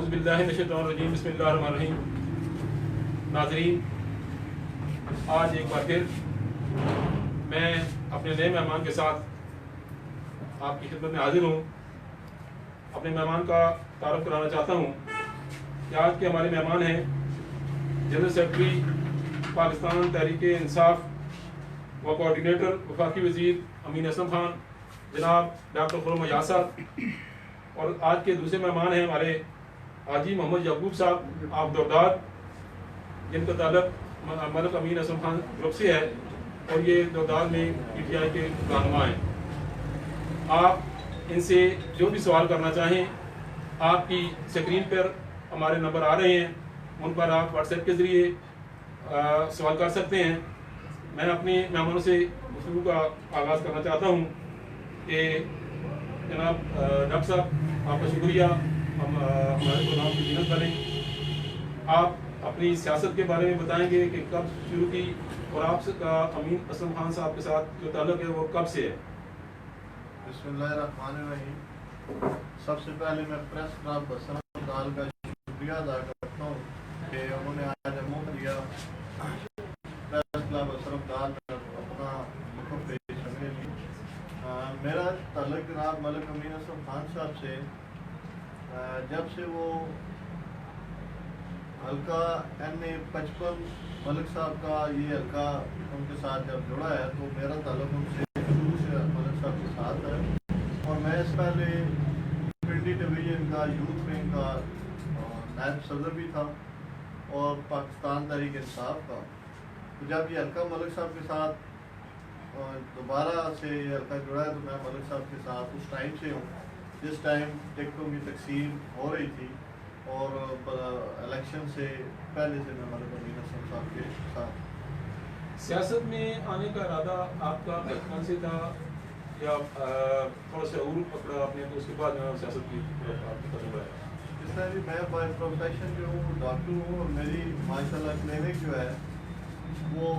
बिल्लाहि मिनश्शैतानिर्रजीम बिस्मिल्लाहिर्रहमानिर्रहीम। नाज़रीन, आज एक बार फिर मैं अपने नए मेहमान के साथ आपकी खिदमत में हाजिर हूँ। अपने मेहमान का तारुफ कराना चाहता हूँ कि आज के हमारे मेहमान हैं जनरल सेक्रेटरी पाकिस्तान तहरीक इंसाफ व कोऑर्डिनेटर वफाकी वज़ीर अमीन असलम खान जनाब डॉक्टर खुर्रम एजाज साहब, और आज के दूसरे मेहमान हैं हमारे हाजी मोहम्मद याकूब साहब आप दौरदार, जिनका ताल्लुक मलिक अमीन असलम खान ग्रुप से है और ये दौरदार में PTI के रहनुमा हैं। आप इनसे जो भी सवाल करना चाहें, आपकी स्क्रीन पर हमारे नंबर आ रहे हैं, उन पर आप व्हाट्सएप के ज़रिए सवाल कर सकते हैं। मैं अपने मेहमानों से गुफ्तगू का आगाज़ करना चाहता हूँ कि जनाब डॉक्टर साहब, आपका शुक्रिया, हम हमारे प्रोग्राम की जीनत करें। आप अपनी सियासत के बारे में बताएंगे कि कब शुरू की और आपका अमीन असलम खान साहब के साथ जो ताल्लुक़ है वो कब से है? बिस्मिल्लाहिर्रहमानिर्रहीम। सबसे पहले मैं प्रेस क्लब बसरा दाल का शुक्रिया अदा करता हूँ कि उन्होंने आज मौका दिया प्रेस क्लब बसरा दाल अपना मुख्य पेश करने की। मेरा ताल्लुक जनाब मलिक अमीन असलम खान साहब से जब से वो हल्का NA-55 मलिक साहब का ये हल्का उनके साथ जब जुड़ा है तो मेरा ताल्लुक उनसे शुरू से मलिक साहब के साथ है। और मैं इस पहले पिंडी डिवीज़न का यूथ विंग का नायब सदर भी था और पाकिस्तान तहरीक इंसाफ का। तो जब ये हल्का मलिक साहब के साथ दोबारा से ये हल्का जुड़ा है तो मैं मलिक साहब के साथ उस टाइम से हूँ जिस टाइम टिकटों की तकसीम हो रही थी और इलेक्शन से पहले से मैं मलिक अमीन असलम साहब के साथ। सियासत में आने का इरादा आपका बचपन से था या थोड़ा सा उरूज पकड़ा आपने तो उसके बाद सियासत की आपकी कदम आया? इस तरह भी मैं बाय प्रोफेशन जो हूँ डॉक्टर हूँ और मेरी माशाल्लाह क्लिनिक जो है वो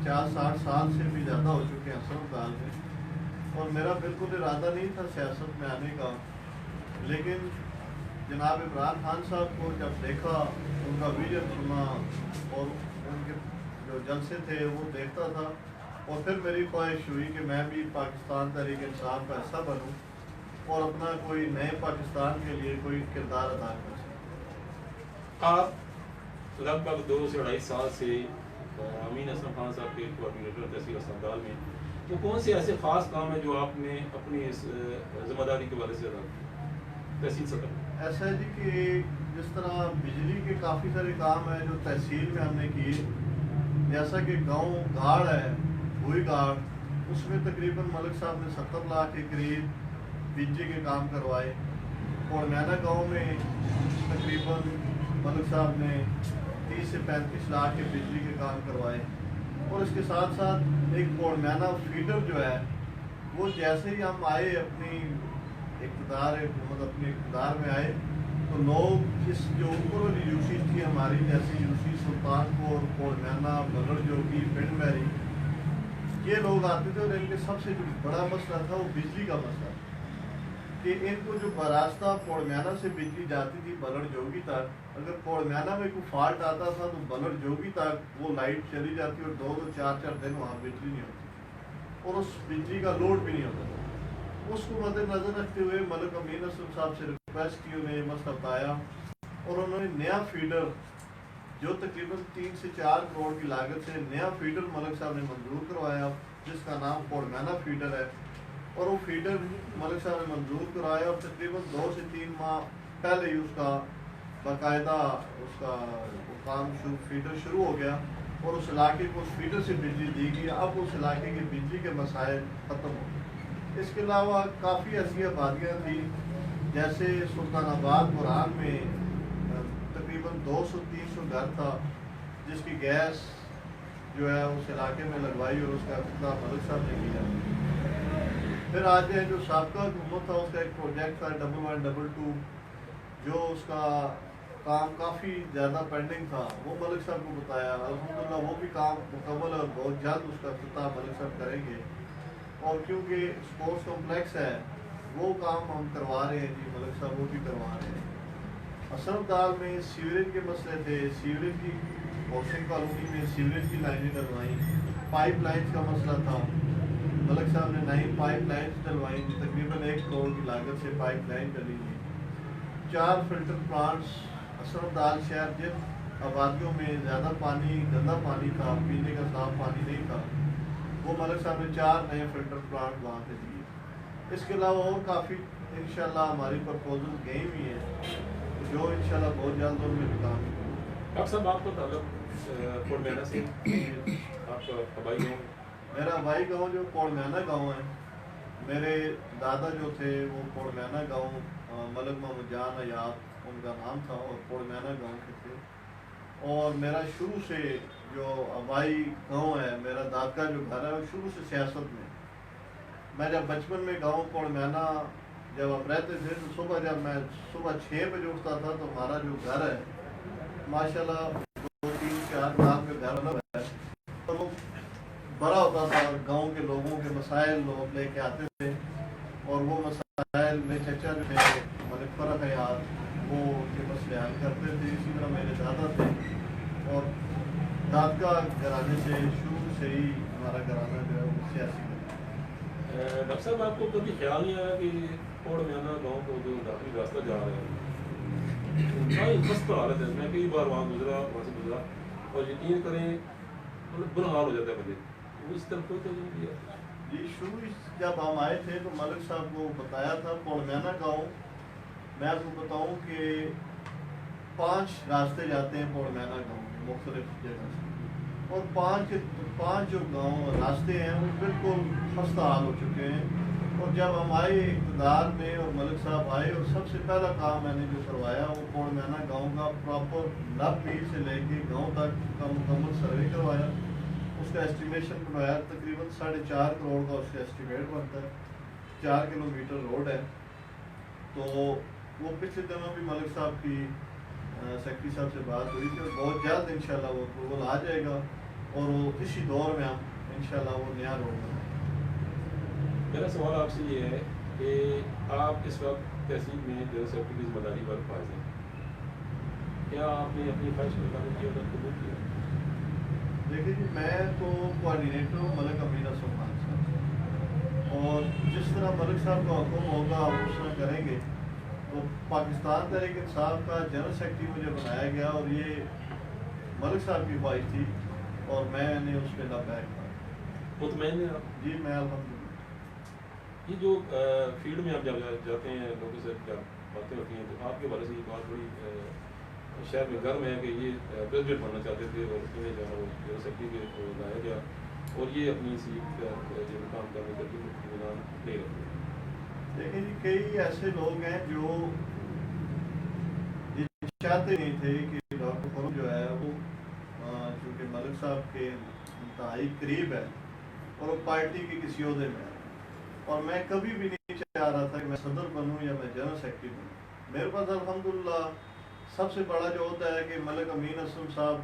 50-60 साल से भी ज़्यादा हो चुके हैं अस्पताल में। और मेरा बिल्कुल इरादा नहीं था सियासत में आने का, लेकिन जनाब इमरान खान साहब को जब देखा, उनका विजन सुना और उनके जो जलसे थे वो देखता था और फिर मेरी ख्वाहिश हुई कि मैं भी पाकिस्तान तहरीक इंसाफ का हिस्सा बनूँ और अपना कोई नए पाकिस्तान के लिए कोई किरदार अदा कर सकूँ। आप लगभग 2 से 2.5 साल से अमीन असलम खान साहब के कोऑर्डिनेटर तहसील अस्पताल में, तो कौन से ऐसे ख़ास काम है जो आपने अपनी इस जिम्मेदारी के वाले से तहसील सदर? ऐसा है जी कि जिस तरह बिजली के काफ़ी सारे काम हैं जो तहसील में हमने किए, जैसा कि गांव गाड़ है हुई गाड़, उसमें तकरीबन मलिक साहब ने 70 लाख के करीब बिजली के काम करवाए। और मैना गाँव में तकरीबन मलिक साहब ने 30 से 35 लाख के बिजली के काम करवाए। और इसके साथ साथ एक पोड़मैना फीडर जो है वो जैसे ही हम आए अपनी हुकूमत अपने इक़्तिदार में आए तो लोग इस जो ऊपर वाली यूसी थी हमारी, जैसे यूसी सुल्तानपुर, पोड़मैना, बलर जोगी, पिंड मैरी, ये लोग आते थे और इनके सबसे जो बड़ा मसला था वो बिजली का मसला कि इनको जो बरास्ता पोड़मैना से बिजली जाती थी बलर जोगी तक, अगर पोड़मैना में कोई फॉल्ट आता था तो बलर जोगी तक वो लाइट चली जाती और 2-2, 4-4 दिन वहाँ बिजली नहीं होती और उस बिजली का लोड भी नहीं होता था। उसको मद्देनजर रखते हुए मलिक अमीन असलम साहब से रिक्वेस्ट की, उन्हें ये मसला बताया और उन्होंने नया फीडर जो तकरीबन 3 से 4 करोड़ की लागत से नया फीडर मलिक साहब ने मंजूर करवाया जिसका नाम पोड़मैना फीडर है। और वो फीडर मलिक साहब ने मंजूर कराया और तकरीबन 2 से 3 माह पहले ही उसका बाकायदा उसका काम फीडर शुरू हो गया और उस इलाके को उस फीडर से बिजली दी गई। अब उस इलाके की बिजली के मसाइल ख़त्म हो गए। इसके अलावा काफ़ी ऐसी आबादियाँ थी जैसे सुल्तानाबाद बुरहान में तकरीबन 200-300 घर था जिसकी गैस जो है उस इलाके में लगवाई और उसका इफ्तिताह मलिक साहब ने किया। फिर आज जो साबका हुकूमत था उसका एक प्रोजेक्ट था 1122 जो उसका काम काफ़ी ज़्यादा पेंडिंग था, वो मलिक साहब को बताया। अल्हम्दुलिल्लाह वो भी काम मुकम्मल है और बहुत जल्द उसका इफ्तिताह मलिक साहब करेंगे। और क्योंकि स्पोर्ट्स कॉम्प्लेक्स है वो काम हम करवा रहे हैं जी, मलिक साहब वो भी करवा रहे हैं। असम दाल में सीवरेज के मसले थे, सीवरेज की हाउसिंग कॉलोनी में सीवरेज की लाइनें डलवाई, पाइप लाइन्स का मसला था, मलिक साहब ने नई पाइप लाइन्स डलवाई, तकरीबन 1 करोड़ की लागत से पाइप लाइन डली थी। 4 फिल्टर प्लांट्स असम दाल शहर जिन आबादियों में ज़्यादा पानी गंदा पानी था, पीने का साफ पानी नहीं था, वो मलिक साहब ने 4 नए फिल्टर प्लांट वहाँ पे दिए। इसके अलावा और काफ़ी इंशाल्लाह हमारी प्रपोजल गई हुई है, जो इंशाल्लाह बहुत जल्द उनमें भी काम होगा। डॉक्टर साहब आपका ताल्लुक कोड़मैना से आपका आबाई गाँव? मेरा आबाई गाँव जो कोड़मैना गाँव है, मेरे दादा जो थे वो कोड़मैना गाँव मलिक मोहम्मद जान अयाब उनका नाम था और कोड़मैना गाँव के थे। और मेरा शुरू से जो आबाई गाँव है, मेरा दादका जो घर है वो शुरू से सियासत में। मैं जब बचपन में गाँव कोड़मैना जब हम रहते थे तो जब मैं सुबह 6 बजे उठता था तो हमारा जो घर है माशाल्लाह 2-3-4 लाख का घर बना है, तो वो बड़ा होता था। गांव के लोगों के मसाइल लोग लेके आते थे और वो मसाइल में चचा जो थे मलिक फरक है यार वो उनके मसले हल करते थे। इसी तरह मेरे दादा थे और दादका घराने से शुरू से ही हमारा घराना जो है वो सियासी है। डॉक्टर साहब आपको कभी ख्याल नहीं आया कि कोड़मैना गाँव को जो दाखिली रास्ता जा रहा है खस्ता हालत है? मैं कई बार वहाँ से गुजरा और यकीन करें मतलब बुरा हाल हो जाता है मुझे, वो इस तरफ कोई तो नहीं दिया जी। शुरू जब हम आए थे तो मलिक साहब को बताया था कोड़मैना गाँव, मैं आपको बताऊं कि 5 रास्ते जाते हैं कोड़मैना गाँव में मुख्तलिफ जगह से, और 5 जो गाँव रास्ते हैं वो बिल्कुल खस्ता हाल हो चुके हैं। और जब हम आए इक़्तिदार में और मलिक साहब आए और सबसे पहला काम मैंने जो करवाया वो कोड़मैना गाँव का प्रॉपर नब मील से लेके गाँव तक का मुकम्मल सर्वे करवाया, उसका एस्टिमेशन बनवाया। तकरीबन 4.5 करोड़ का उसका एस्टिमेट बनता है, 4 किलोमीटर रोड है। तो वो पिछले दिनों भी मलिक साहब की सेक्रेटरी साहब से बात हुई थी और बहुत जल्द इंशाल्लाह वो अप्रूवल आ जाएगा और वो इसी दौर में हम इंशाल्लाह वो नया रोड बनाएंगे। मेरा सवाल आपसे ये है कि आप इस वक्त तहसील में जनरल सेक्रेटरी की जिम्मेदारी पर फायज हैं, क्या आपने अपनी ख्वाहिश मुताबिक ये ऑर्डर कबूल किया? देखिए जी, मैं तो कोऑर्डिनेटर मलिक अमीन असम खान साहब, और जिस तरह मलिक साहब का हुक्म होगा हम उस तरह करेंगे। तो पाकिस्तान तहरीक इंसाफ का जनरल सेक्रेटरी मुझे बनाया गया और ये मलिक साहब की ख्वाहिश थी और मैंने उस पर लबैक था। मुतमईन हैं आप? जी मैं अल्हम्दुलिल्लाह। ये जो फील्ड में आप जब जाते हैं लोगों से जब बातें होती हैं तो आपके बारे से ये बात बड़ी शहर में गर्म है कि ये प्रेसिडेंट बनना चाहते थे और इन्हें जो है वो जनरल सेक्रेटरी को लाया गया और ये अपनी सीट जो मुकाम करने का इत्मीनान नहीं रखते। देखिए जी, कई ऐसे लोग हैं जो ये चाहते नहीं थे कि डॉक्टर फरूक जो है वो चूँकि मलिक साहब के इंतहाई करीब है और वो पार्टी के किसी ओहदे में है, और मैं कभी भी नहीं चाह रहा था कि मैं सदर बनूं या मैं जनरल सेक्रेटरी बनूं। मेरे पास अल्हम्दुलिल्लाह सबसे बड़ा जो होता है कि मलिक अमीन असम साहब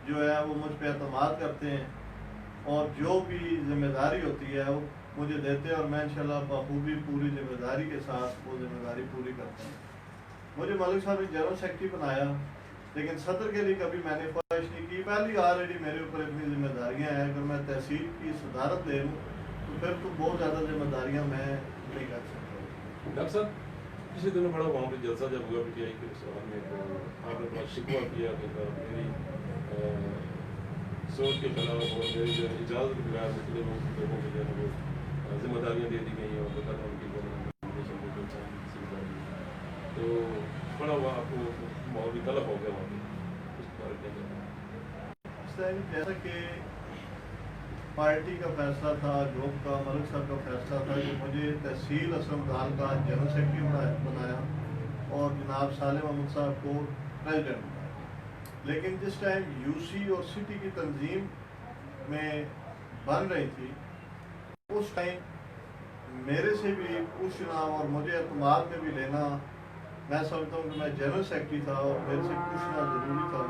जो है वो मुझ पर एतमाद करते हैं और जो भी जिम्मेदारी होती है वो मुझे देते हैं और मैं इंशाल्लाह बखूबी पूरी जिम्मेदारी के साथ वो जिम्मेदारी पूरी करता हूँ। मुझे मलिक साहब ने जनरल सेक्रेटरी बनाया, लेकिन सदर के लिए कभी मैंने ख्वाहिश नहीं की। पहली ऑलरेडी मेरे ऊपर इतनी जिम्मेदारियाँ हैं, अगर मैं तहसील की सदारत ले लूँ तो फिर तो बहुत ज़्यादा जिम्मेदारियाँ मैं नहीं कर सकता। डॉक्टर साहब पिछले दिनों बड़ा वहाँ पर जलसा जब हुआ PTI के सवाल में तो आपने बड़ा शिकवा किया कि मेरी सोच के खिलाफ और मेरी जो इजाज़त के बगैर मुख्तलिफ लोगों को जो है वो जिम्मेदारियाँ दे दी गई और बता उनकी तो बड़ा हुआ आपको माहौल भी तलब हो गया वहाँ पर उस बारे में? जैसा कि पार्टी का फैसला था, ग्रुप का, मलिक साहब का फैसला था कि मुझे तहसील असम दाल का जनरल सेक्रेटरी बनाया और जनाब सालिम अहमद साहब को प्रेसिडेंट बनाया। लेकिन जिस टाइम यूसी और सिटी की तंजीम में बन रही थी उस टाइम मेरे से भी पूछना और मुझे एतमाद में भी लेना, मैं समझता हूँ कि मैं जनरल सेक्रेटरी था और मेरे से पूछना ज़रूरी था।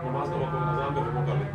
नमाज का वक्त अज़ान का वक्त कर लें।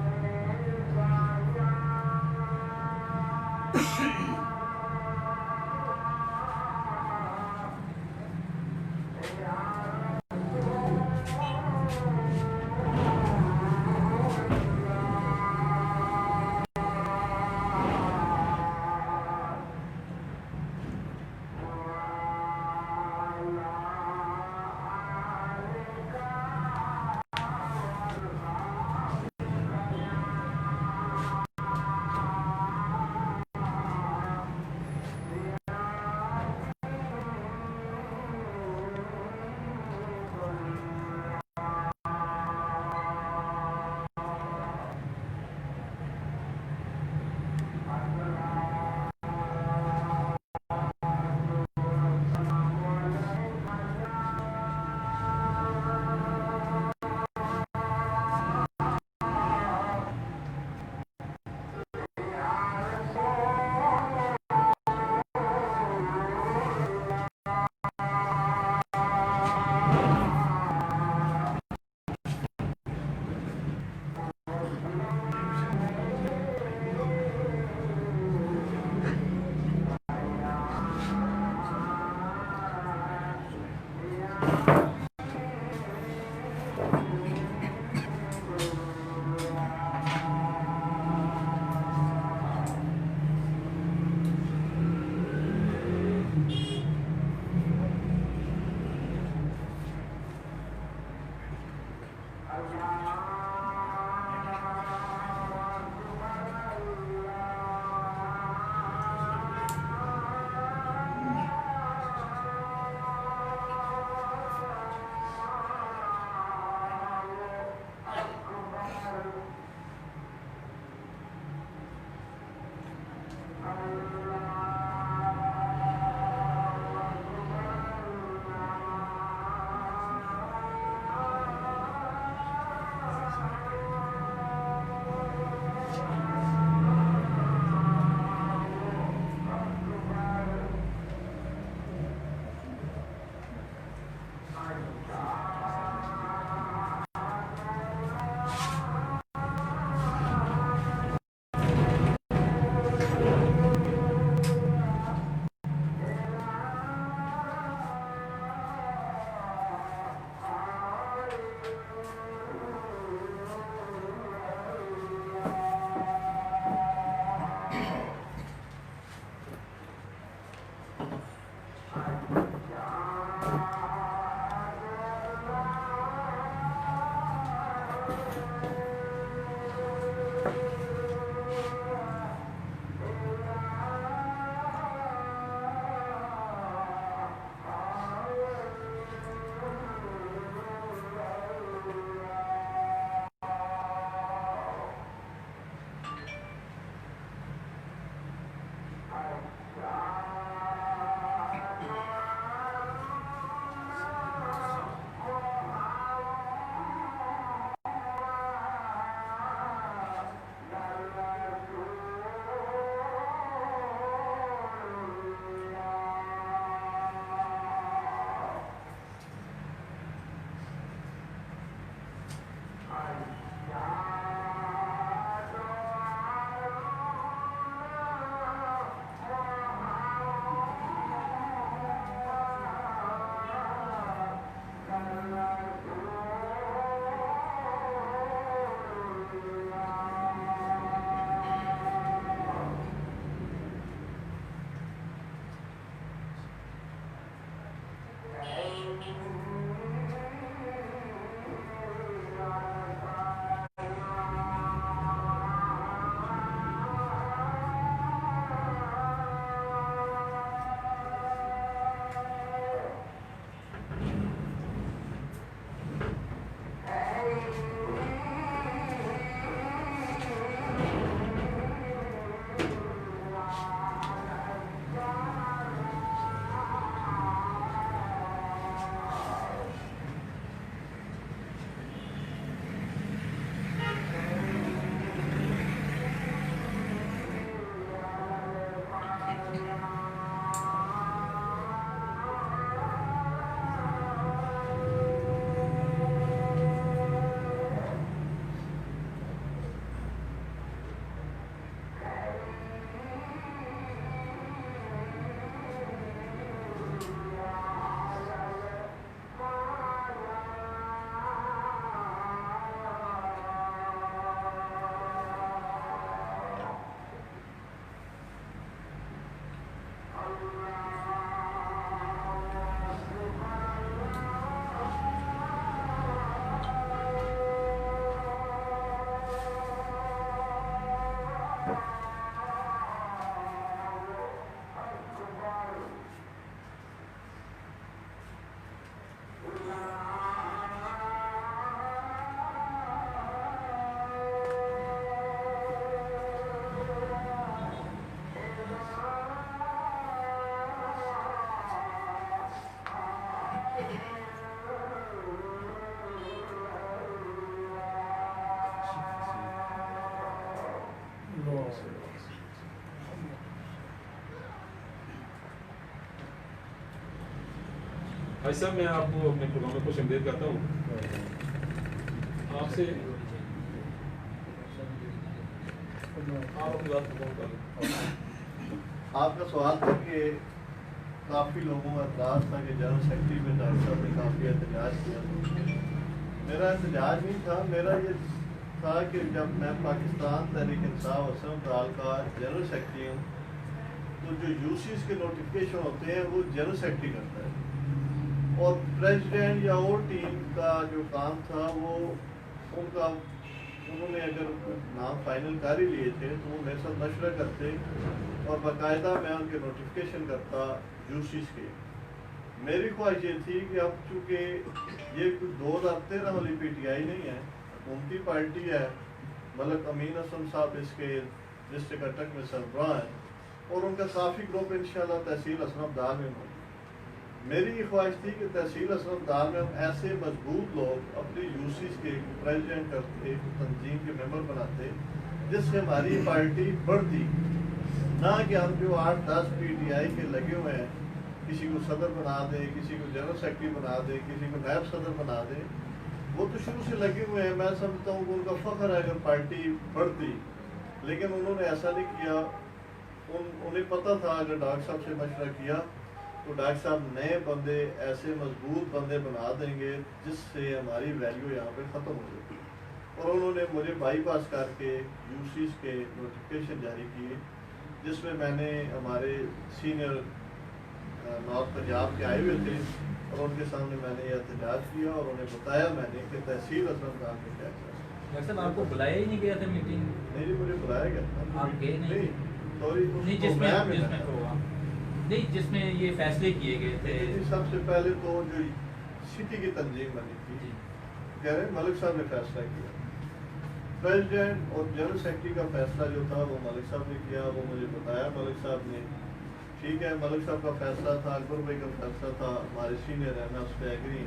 भाई साहब, मैं आपको अपने प्रोग्राम में खुश आमदीद करता हूँ। आपसे आप अपनी बात प्रोग्राम कर लें। आपका सवाल था कि काफ़ी लोगों का एतराज़ था कि जनरल सेक्रेटरी में डॉक्टर साहब ने काफ़ी एहतजाज किया। मेरा एहतजाज नहीं था, मेरा ये था कि जब मैं पाकिस्तान तहरीक इंसाफ असम त्राल का जनरल सेक्रेटरी हूँ, तो जो यूसीज के नोटिफिकेशन होते हैं वो जनरल सेक्रेटरी करता है, और प्रेसिडेंट या और टीम का जो काम था वो उन्होंने अगर नाम फाइनल कर ही लिए थे तो वो मेरे साथ मशवरा करते और बाकायदा मैं उनके नोटिफिकेशन करता यूसीज के। मेरी ख्वाहिश ये थी कि अब चूँकि ये 2013 वाली पीटीआई नहीं है, हुकूमती पार्टी है, मलक अमीन असम साहब इसके डिस्ट्रिक्ट अटक में सरबराह है, اور ان کا کافی گروپ انشاءاللہ تحصیل حسن آباد میں ہوگا. میری یہ خواہش تھی کہ تحصیل حسن آباد میں ہم ایسے مضبوط لوگ اپنی یوسیز کے پریزیڈنٹ کرتے, تنظیم کے ممبر بناتے, جس سے ہماری پارٹی بڑھتی, نہ کہ ہم جو 8-10 پی ٹی آئی کے لگے ہوئے ہیں, کسی کو صدر بنا دیں, کسی کو جنرل سیکرٹری بنا دیں, کسی کو نائب صدر بنا دیں. وہ تو شروع سے لگے ہوئے ہیں. میں سمجھتا ہوں کہ ان کا فخر ہے اگر پارٹی بڑھتی, لیکن انہوں نے ایسا نہیں کیا. انہیں پتہ تھا اگر ڈاکٹر صاحب سے مشورہ کیا تو ڈاکٹر صاحب نئے بندے, ایسے مضبوط بندے بنا دیں گے جس سے ہماری ویلیو یہاں پہ ختم ہو جائے گی. اور انہوں نے مجھے بائی پاس کر کے یوسیز کے نوٹیفکیشن جاری کیے, جس میں میں نے ہمارے سینئر نارتھ پنجاب کے آئے ہوئے تھے اور ان کے سامنے میں نے یہ احتجاج کیا اور انہیں بتایا میں نے کہ تحصیل حسن آباد میں کیا کیا. ڈاکٹر صاحب آپ کو بلایا ہی نہیں گیا تھا میٹنگ؟ نہیں, مجھے بلایا گیا تھا. آپ گئے نہیں؟ نہیں, جس میں یہ فیصلے کیے گئے تھے. سب سے پہلے تو جو سٹی کی تنظیم بنی تھی, کہہ رہے ملک صاحب نے فیصلہ کیا. پریزیڈنٹ اور جنرل سیکرٹری کا فیصلہ جو تھا وہ ملک صاحب نے کیا. وہ مجھے بتایا ملک صاحب نے. ٹھیک ہے, ملک صاحب کا فیصلہ تھا, اکبر بھائی کا فیصلہ تھا, ہمارے سینئر ہیں, میں اس پہ ایگری.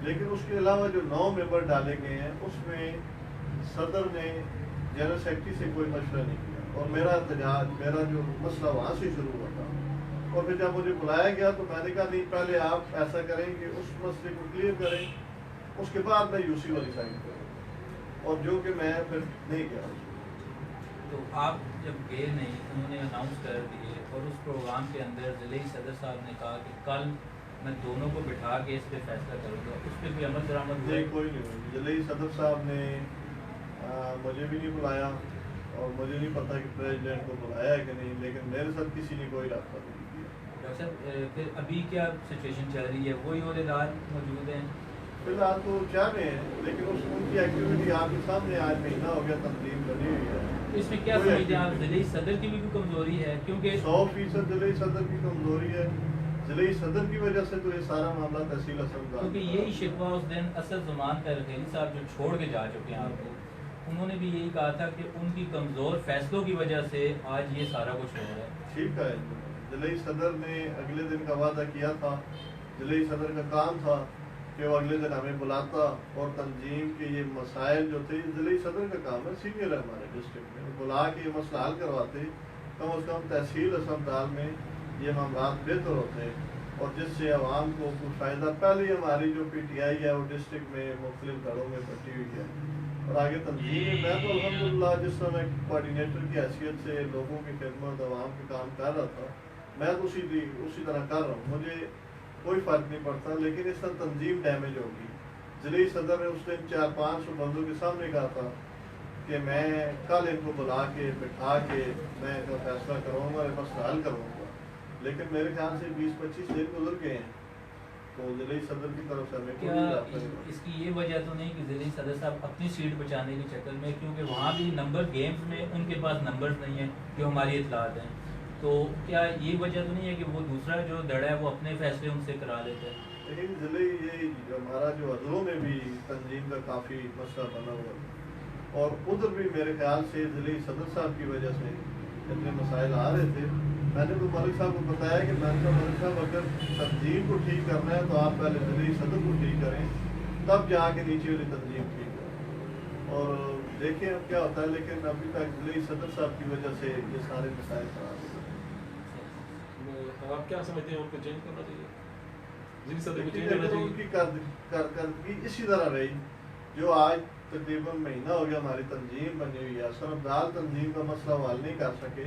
لیکن اس کے علاوہ جو 9 ممبر ڈالے گئے ہیں اس میں صدر نے جنرل سیکرٹری سے کوئی مشورہ نہیں کیا, اور میرا احتجاج, میرا جو مسئلہ وہاں سے شروع ہوا تھا. اور پھر جب مجھے بلایا گیا تو میں نے کہا نہیں, پہلے آپ ایسا کریں کہ اس مسئلے کو کلیئر کریں, اس کے بعد میں یو سی والی سائن کروں, اور جو کہ میں پھر نہیں کیا. تو آپ جب گئے نہیں, انہوں نے اناؤنس کر دیے, اور اس پروگرام کے اندر ضلعی صدر صاحب نے کہا کہ کل میں دونوں کو بٹھا کے اس پہ فیصلہ کروں گا, اس پہ بھی عمل درآمد نہیں, کوئی نہیں ہوئی. ضلعی صدر صاحب نے مجھے بھی نہیں بلایا, اور مجھے نہیں پتا کہ پریزیڈنٹ کو بلایا ہے کہ نہیں, لیکن میرے ساتھ کسی نے کوئی رابطہ نہیں کیا. ڈاکٹر صاحب پھر ابھی کیا سچویشن چل رہی ہے؟ وہی عہدیدار موجود ہیں فی الحال تو چاہ رہے ہیں, لیکن ان کی ایکٹیویٹی آپ کے سامنے آج مہینہ ہو گیا تنظیم بنی ہوئی ہے. اس میں کیا سمجھتے ہیں آپ؟ ضلعی صدر کی بھی کوئی کمزوری ہے؟ کیونکہ 100% ضلعی صدر کی کمزوری ہے. ضلعی صدر کی وجہ سے تو یہ سارا معاملہ تحصیل حسن کا, کیونکہ یہی شکوہ اس دن اسد زمان ترخیلی صاحب جو چھوڑ کے جا چکے ہیں آپ کو, انہوں نے بھی یہی کہا تھا کہ ان کی کمزور فیصلوں کی وجہ سے آج یہ سارا کچھ ہو رہا ہے. ٹھیک ہے, ضلعی صدر نے اگلے دن کا وعدہ کیا تھا. ضلعی صدر کا کام تھا کہ وہ اگلے دن ہمیں بلاتا, اور تنظیم کے یہ مسائل جو تھے, ضلعی صدر کا کام ہے, سینئر ہے ہمارے ڈسٹرکٹ میں, بلا کے یہ مسئلہ حل کرواتے. کم از کم تحصیل اسپتال میں یہ معاملات بہتر ہوتے, اور جس سے عوام کو کچھ فائدہ. پہلے ہماری جو پی ٹی آئی ہے وہ ڈسٹرکٹ میں مختلف دھڑوں میں بٹی ہوئی ہے, اور آگے تنظیم میں تو الحمدللہ جس طرح میں کوآرڈینیٹر کی حیثیت سے لوگوں کی خدمت, عوام کے کام کر رہا تھا, میں تو اسی طرح کر رہا ہوں, مجھے کوئی فرق نہیں پڑتا. لیکن اس طرح تنظیم ڈیمیج ہوگی. ضلعی صدر نے اس دن 400-500 بندوں کے سامنے کہا تھا کہ میں کل ان کو بلا کے بٹھا کے میں ان کا فیصلہ کرواؤں گا, مسئلہ حل کرواؤں گا. لیکن میرے خیال سے 20-25 دن گزر گئے ہیں, تو ضلعی صدر کی طرف سے ہمیں کیا اس کی یہ وجہ تو نہیں کہ ضلعی صدر صاحب اپنی سیٹ بچانے کے چکر میں, کیونکہ وہاں بھی نمبر گیمز میں ان کے پاس نمبرز نہیں ہیں جو ہماری اطلاعات ہیں, تو کیا یہ وجہ تو نہیں ہے کہ وہ دوسرا جو دڑا ہے وہ اپنے فیصلے ان سے کرا لیتے ہیں؟ لیکن ضلعی یہ ہمارا جو عضلوں میں بھی تنظیم کا کافی مسئلہ بنا ہوا ہے, اور ادھر بھی میرے خیال سے ضلعی صدر صاحب کی وجہ سے اتنے مسائل آ رہے تھے. میں نے تو ملک صاحب کو بتایا کہ میں نے ملک صاحب اگر تنظیم کو ٹھیک کرنا ہے تو آپ پہلے ضلعی صدر کو ٹھیک کریں, تب جا کے نیچے والی تنظیم ٹھیک کریں, اور دیکھیں اب کیا ہوتا ہے. لیکن ابھی تک ضلعی صدر صاحب کی وجہ سے یہ سارے مسائل خراب ہو گئے. آپ کیا سمجھتے ہیں ان کو چینج کرنا چاہیے؟ ضلعی صدر کو چینج لیکن کرنا ان چاہیے. کی کارکردگی اسی طرح رہی جو آج تقریباً مہینہ ہو گیا ہماری تنظیم بنی ہوئی ہے. سربدال تنظیم کا مسئلہ حل نہیں کر سکے,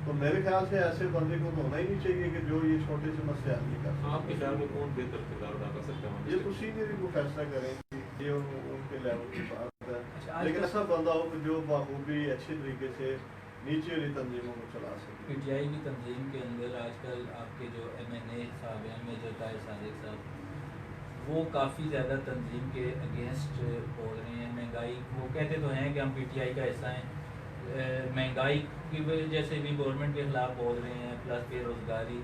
تو میرے خیال سے ایسے بندے کو تو ہونا ہی نہیں چاہیے کہ جو یہ چھوٹے سے مسئلے حل نہیں کر سکتے. آپ کے خیال میں کون بہتر کردار ادا کر سکتا ہے؟ یہ تو سینئر ہی کو فیصلہ کریں گے, یہ ان کے لیول کی بات ہے. لیکن ایسا بندہ ہو کہ جو بخوبی اچھے طریقے سے نیچے والی تنظیموں کو چلا سکے. پی ٹی آئی کی تنظیم کے اندر آج کل آپ کے جو ایم این اے صاحب ہیں, میجر طاہر صادق صاحب, وہ کافی زیادہ تنظیم کے اگینسٹ بول رہے ہیں. مہنگائی, وہ کہتے تو ہیں کہ ہم پی ٹی آئی کا حصہ ہیں, مہنگائی کی وجہ سے بھی گورنمنٹ کے خلاف بول رہے ہیں, پلس بے روزگاری.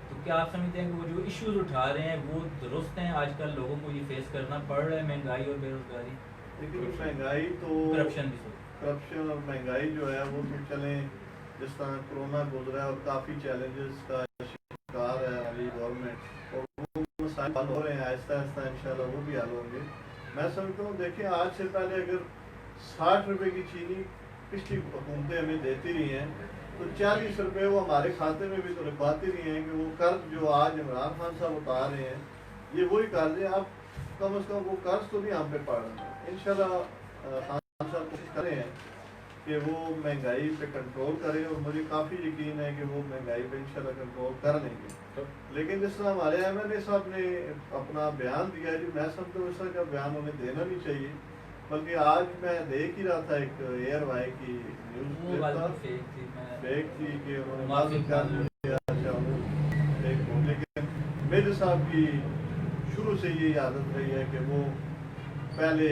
تو کیا آپ سمجھتے ہیں کہ وہ جو ایشوز اٹھا رہے ہیں وہ درست ہیں؟ آج کل لوگوں کو یہ فیس کرنا پڑ رہا ہے مہنگائی اور بے روزگاری, لیکن مہنگائی تو کرپشن بھی. کرپشن اور مہنگائی جو ہے وہ تو چلیں جس طرح کرونا گزرا ہے اور کافی چیلنجز کا شکار ہے ہماری گورنمنٹ، اور وہ مسائل حل ہو رہے ہیں آہستہ آہستہ، انشاءاللہ وہ بھی حل ہوں گے۔ میں سمجھتا ہوں دیکھیں آج سے پہلے اگر 60 روپے کی چینی پچھلی حکومتیں ہمیں دیتی رہی ہیں تو 40 روپے وہ ہمارے کھاتے میں بھی تو لکھواتی رہی ہیں کہ وہ قرض جو آج عمران خان صاحب اتار رہے ہیں یہ وہی قرض ہے، آپ کم از کم وہ قرض تو نہیں ہم پہ پڑ رہا ہے۔ انشاءاللہ خان صاحب کوشش کریں ہیں کہ وہ مہنگائی پہ کنٹرول کریں، اور مجھے کافی یقین ہے کہ وہ مہنگائی پہ انشاءاللہ کنٹرول کر لیں گے۔ لیکن جس طرح ہمارے ایم ایل اے صاحب نے اپنا بیان دیا ہے جی، میں سمجھتا ہوں اس طرح کا بیان انہیں دینا نہیں چاہیے، بلکہ آج میں دیکھ ہی رہا تھا ایک ایئر وائی کی نیوز فیک تھی کہ انہوں نے معذرت کر لیا، لیکن میرے صاحب کی شروع سے یہ عادت رہی ہے کہ وہ پہلے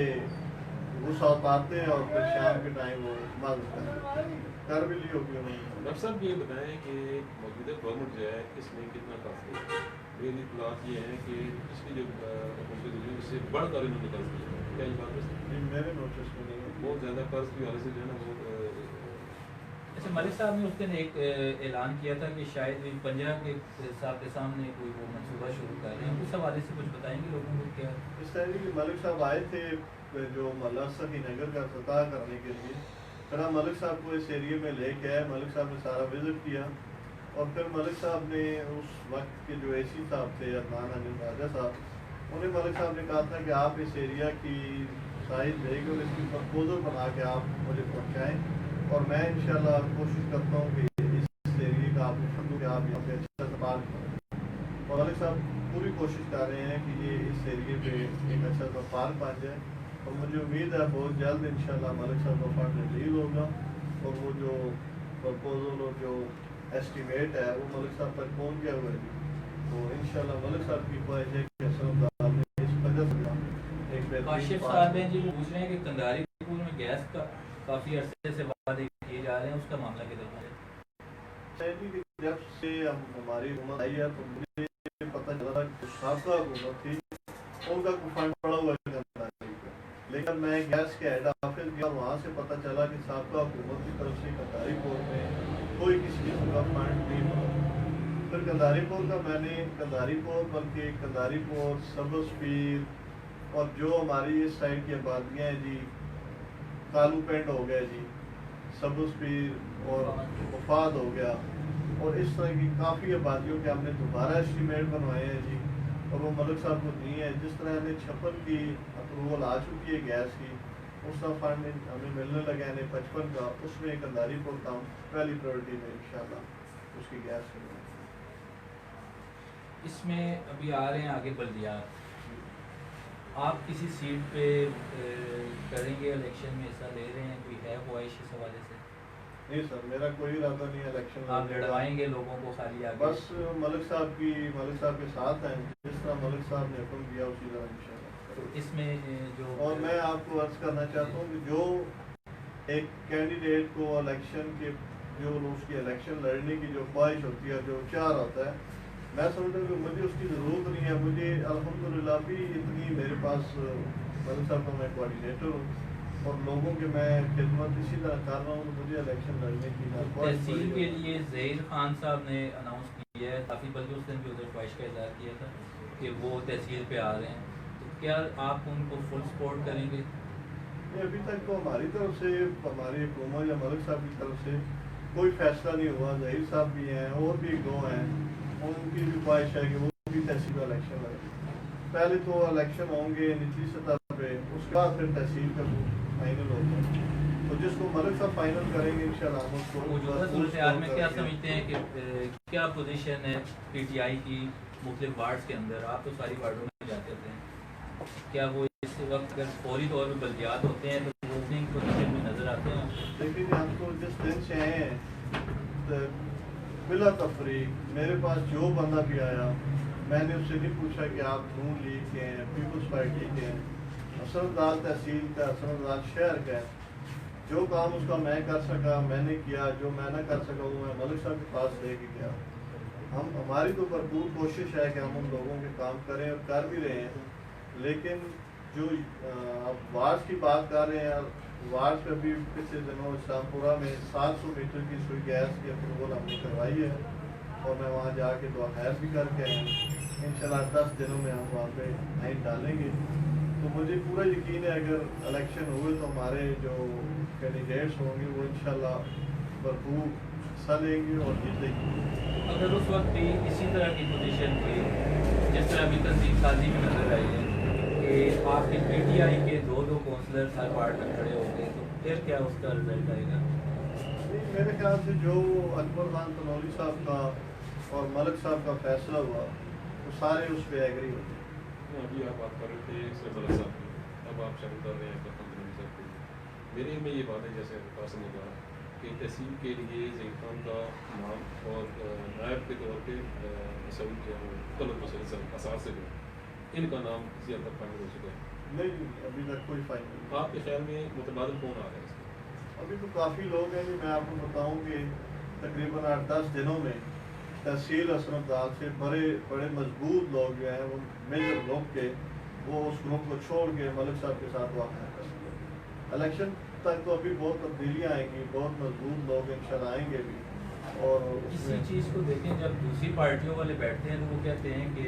غصہ اتارتے ہیں اور پھر شام کے ٹائم وہ معذرت کر بھی لی ہوگی انہوں نے۔ ڈاکٹر صاحب یہ بتائیں کہ موجودہ گورنمنٹ جو ہے اس میں کتنا قرض ہے؟ میری اطلاعات یہ ہیں کہ اس کی جو حکومت گزری اس سے بڑھ کر انہوں نے قرض کیا، کیا یہ بات ہے؟ میرے نوٹس میں نہیں ہے، بہت زیادہ قرض کی حوالے سے جو ہے نا بہت جیسے ملک صاحب نے اس دن ایک اعلان کیا تھا کہ شاید پنجاب کے صاحب کے سامنے کوئی وہ منصوبہ شروع کر رہے ہیں، اس حوالے سے کچھ بتائیں گے لوگوں کو کیا؟ اس طرح کہ ملک صاحب آئے تھے جو محلہ سخی نگر کا افتتاح کرنے کے لیے، پھر ہم ملک صاحب کو اس ایریے میں لے کے آئے، ملک صاحب نے سارا وزٹ کیا، اور پھر ملک صاحب نے اس وقت کے جو اے سی صاحب تھے عدنان حنیف راجہ صاحب، انہیں ملک صاحب نے کہا تھا کہ آپ اس ایریا کی سائز لے کے اور اس کی پرپوزل بنا کے آپ مجھے پہنچائیں، اور میں انشاءاللہ کوشش کرتا ہوں کہ اس ایریے کا آپ کہ آپ یہاں پہ اچھا سفار کریں، اور ملک صاحب پوری کوشش کر رہے ہیں کہ یہ اس ایریے پہ ایک اچھا سا پارک بن جائے، اور مجھے امید ہے بہت جلد انشاءاللہ ملک صاحب کا فنڈ ریلیز ہوگا، اور وہ جو پرپوزل اور جو ایسٹیمیٹ ہے وہ ملک صاحب تک پہنچ گیا ہوا ہے، تو انشاءاللہ ملک صاحب کی خواہش ہے کہ حسن عبدال نے اس وجہ سے ایک کاشف بہترین صاحب ہیں جی، وہ پوچھ رہے ہیں کہ کنداری پور میں گیس کا کافی عرصے سے وعدے کیے جا رہے ہیں، اس کا معاملہ کدھر ہے؟ جب سے ہماری حکومت آئی ہے تو مجھے پتہ چلا کہ سابقہ حکومت تھی ان کا فنڈ پڑا ہوا ہے کنداری پہ، لیکن میں گیس کے ہیڈ آفس گیا، وہاں سے پتہ چلا کہ سابقہ حکومت کی طرف سے کنداری پور میں کوئی کسی قسم کا فنڈ نہیں پڑا۔ پھر کنداری پور کا میں نے کنداری پور بلکہ کنداری پور، سبز پیر اور جو ہماری اس سائڈ کی آبادیاں ہیں جی، کالو پینڈ ہو گیا جی، سبز پیر اور وفاد ہو گیا، اور اس طرح کی کافی آبادیوں کے ہم نے دوبارہ اسٹیمیٹ بنوائے ہیں جی، اور وہ ملک صاحب کو دی ہیں۔ جس طرح ہمیں 56 کی اپروول آ چکی ہے گیس کی، اس کا فنڈ ہمیں ملنے لگا ہے 55 کا، اس میں کنداری پور کا پہلی پرائرٹی میں انشاءاللہ اس کی گیس کریں۔ اس میں ابھی آ رہے ہیں آگے بلدیات، آپ کسی سیٹ پہ کریں گے الیکشن میں حصہ لے رہے ہیں، کوئی ہے خواہش اس حوالے سے؟ نہیں سر، میرا کوئی ارادہ نہیں ہے الیکشن آپ لڑوائیں گے لوگوں کو خالی آگے؟ بس ملک صاحب کے ساتھ ہیں، جس طرح ملک صاحب نے حکم دیا اسی طرح انشاءاللہ۔ تو اس میں جو اور میں آپ کو عرض کرنا چاہتا ہوں کہ جو ایک کینڈیڈیٹ کو الیکشن کے جو اس کی الیکشن لڑنے کی جو خواہش ہوتی ہے، جو چاہ ہوتا ہے، میں سمجھتا ہوں کہ مجھے اس کی ضرورت نہیں ہے۔ مجھے الحمدللہ بھی اتنی میرے پاس ملک صاحب کا میں کوآرڈینیٹر ہوں اور لوگوں کے میں خدمت اسی طرح کر رہا ہوں، تو مجھے الیکشن لڑنے کی نہ خواہش تحصیل کے لیے زہیر خان صاحب نے اناؤنس کیا ہے، کافی بلکہ اس دن بھی ادھر خواہش کا اظہار کیا تھا کہ وہ تحصیل پہ آ رہے ہیں، تو کیا آپ ان کو فل سپورٹ کریں گے؟ ابھی تک تو ہماری طرف سے، ہماری حکومت یا ملک صاحب کی طرف سے کوئی فیصلہ نہیں ہوا۔ ظہیر صاحب بھی ہیں اور بھی دو ہیں، ان کی بھی خواہش ہے کہ وہ بھی تحصیل کا الیکشن لڑیں۔ پہلے تو الیکشن ہوں گے نچلی سطح پہ، اس کے بعد پھر تحصیل کا فائنل ہوگا، تو جس کو ملک صاحب فائنل کریں گے انشاءاللہ ہم اس کو موجودہ صورتحال میں کیا سمجھتے ہیں کہ کیا پوزیشن ہے پی ٹی آئی کی مختلف وارڈز کے اندر؟ آپ تو ساری وارڈوں میں جاتے ہوتے ہیں، کیا وہ اس وقت اگر فوری طور پہ بلدیات ہوتے ہیں تو اوپننگ پوزیشن میں نظر آتے ہیں؟ لیکن ہم تو جس دن سے آئے ہیں بلا تفریق میرے پاس جو بندہ بھی آیا، میں نے اس سے نہیں پوچھا کہ آپ نون لیگ کے ہیں، پیپلز پارٹی کے ہیں، حسن عبدال تحصیل کا، حسن عبدال شہر کا ہے، جو کام اس کا میں کر سکا میں نے کیا، جو میں نہ کر سکا وہ میں ملک صاحب کے پاس لے کے گیا۔ ہماری تو بھرپور کوشش ہے کہ ہم ان لوگوں کے کام کریں اور کر بھی رہے ہیں، لیکن جو آپ وارڈ کی بات کر رہے ہیں वार्ड पे अभी पिछले दिनों शामपुरा में 700 मीटर की सुई गैस की अप्रूवल हमने करवाई है और मैं वहाँ जाके दुआ खैर भी करके आया हूँ। इंशाल्लाह 10 दिनों में हम वहाँ पे लाइन डालेंगे। तो मुझे पूरा यकीन है अगर इलेक्शन हुए तो हमारे जो कैंडिडेट्स होंगे वो इंशाल्लाह भरपूर हिस्सा लेंगे और जीतेंगे। अगर उस वक्त भी इसी तरह की पोजीशन थी जिस तरह अभी तंजीम साजी में नजर आई है कि आपके पीटीआई के दो काउंसलर हर वार्ड में खड़े हो गए, तो फिर क्या उसका रिजल्ट आएगा? नहीं, मेरे ख्याल से जो अकबर खान तनौली साहब का और मलिक साहब का फैसला हुआ वो सारे उस पर एग्री होते हैं। अभी आप बात कर रहे थे सर मलिक साहब की, अब आप शामिल कर रहे हैं तनौली साहब को। मेरे में ये बात है जैसे कासिम ने कहा कि तहसील के लिए ज़हीर खान का नाम और नायब के तौर पे सऊद जो है तलब मसूद साहब असास से जो इनका नाम किसी हद तक फाइनल हो चुका है। नहीं, अभी तक कोई फाइनल नहीं। आपके ख्याल में मुतबादल कौन आ रहा है इसमें? अभी तो काफ़ी लोग हैं। मैं आपको बताऊं कि तकरीबन 8-10 दिनों में तहसील असरदार से बड़े मजबूत लोग जो हैं वो मेजर ग्रुप के वो उस ग्रुप को छोड़ के मलिक साहब के साथ वाक़ करेंगे। इलेक्शन तक तो अभी बहुत तब्दीलियाँ आएंगी, बहुत मजबूत लोग इंशाल्लाह आएंगे भी। और इसी चीज़ को देखें, जब दूसरी पार्टियों वाले बैठते हैं तो वो कहते हैं कि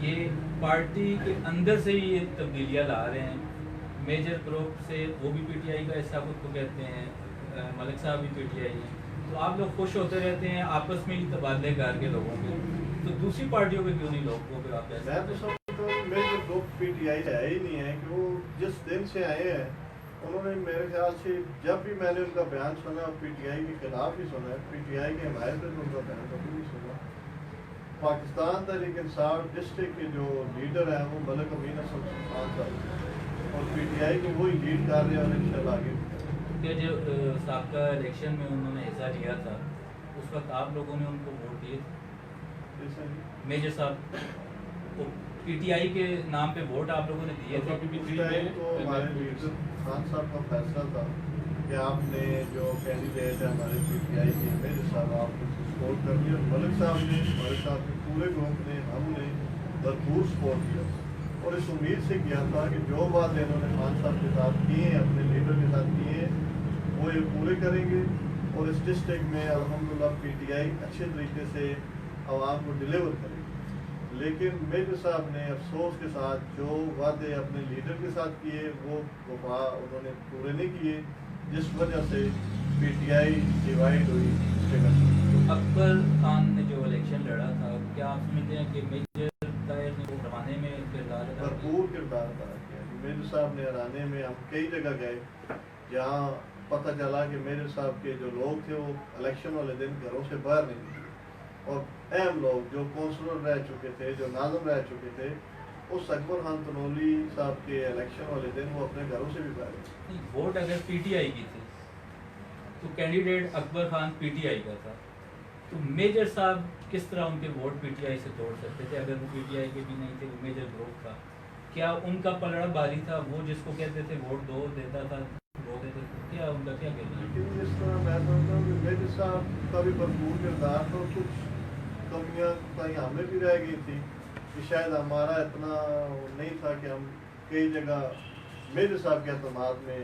ये पार्टी के अंदर से ही ये तब्दीलियाँ ला रहे हैं। मेजर ग्रुप से वो भी पीटीआई का हिस्सा खुद को कहते हैं, मलिक साहब भी पीटीआई हैं, तो आप लोग खुश होते रहते हैं आपस में ही तबादले करके लोगों के, तो दूसरी पार्टियों के क्यों नहीं लोगों पे आप मैं तो समझता हूँ मेजर ग्रुप पीटीआई है ही नहीं है कि वो जिस दिन से आए हैं उन्होंने मेरे ख्याल से जब भी मैंने उनका बयान सुना पीटीआई के खिलाफ ही सुना है, पीटीआई के हमारे पे तो उनका बयान कभी नहीं सुना। पाकिस्तान तहरीक इंसाफ डिस्ट्रिक्ट के जो लीडर हैं वो मलिक अमीन असद खान साहब और पीटीआई को वही लीड कर रहे हैं और इंशाल्लाह आगे कि जो साबका इलेक्शन में उन्होंने हिस्सा लिया था उस वक्त आप लोगों ने उनको वोट दिए थे? मेजर साहब को पीटीआई के नाम पे वोट आप लोगों ने दिए थे? तो हमारे लीडर खान साहब का फैसला था कि आपने जो कैंडिडेट है हमारे पीटीआई के मेजर साहब आपने सपोर्ट कर लिया। मलिक साहब ने हमारे साथ पूरे ग्रुप ने हमने भरपूर सपोर्ट किया और इस उम्मीद से किया था कि जो बात इन्होंने खान साहब के साथ किए हैं अपने लीडर के साथ किए हैं वो ये पूरे करेंगे और इस डिस्ट्रिक्ट में अल्हम्दुलिल्लाह पीटीआई अच्छे तरीके से आवाम को डिलीवर करेगी। लेकिन मेजर साहब ने अफसोस के साथ जो वादे अपने लीडर के साथ किए वो वफा उन्होंने पूरे नहीं किए, जिस वजह से पीटीआई डिवाइड हुई। अकबर खान ने जो इलेक्शन लड़ा था, क्या आप समझते हैं कि मेजर ताहिर ने वो हराने में किरदार अदा किया? भरपूर किरदार अदा किया। मेजर साहब ने हराने में हम कई जगह गए जहाँ पता चला कि मेजर साहब के जो लोग थे वो इलेक्शन वाले दिन घरों से बाहर नहीं निकले और अहम लोग जो काउंसलर रह चुके थे, जो नाज़िम रह चुके थे, उस अकबर खान तनौली साहब के इलेक्शन वाले दिन वो अपने घरों से भी बाहर गए। वोट अगर पीटीआई की थी तो कैंडिडेट अकबर खान पीटीआई का था, तो मेजर साहब किस तरह उनके वोट पीटीआई से तोड़ सकते थे? अगर वो पीटीआई के भी नहीं थे, वो मेजर ग्रुप था, क्या उनका पलड़ा भारी था? वो जिसको कहते थे वोट दो देता था, वो देते थे, क्या उनका क्या कहना है? लेकिन जिस तरह मैं समझता हूँ कि मेजर साहब का भी भरपूर किरदार था, कुछ कमियाँ कहीं हमें भी रह गई थी कि शायद हमारा इतना नहीं था कि हम कई जगह मेजर साहब के एतमाद में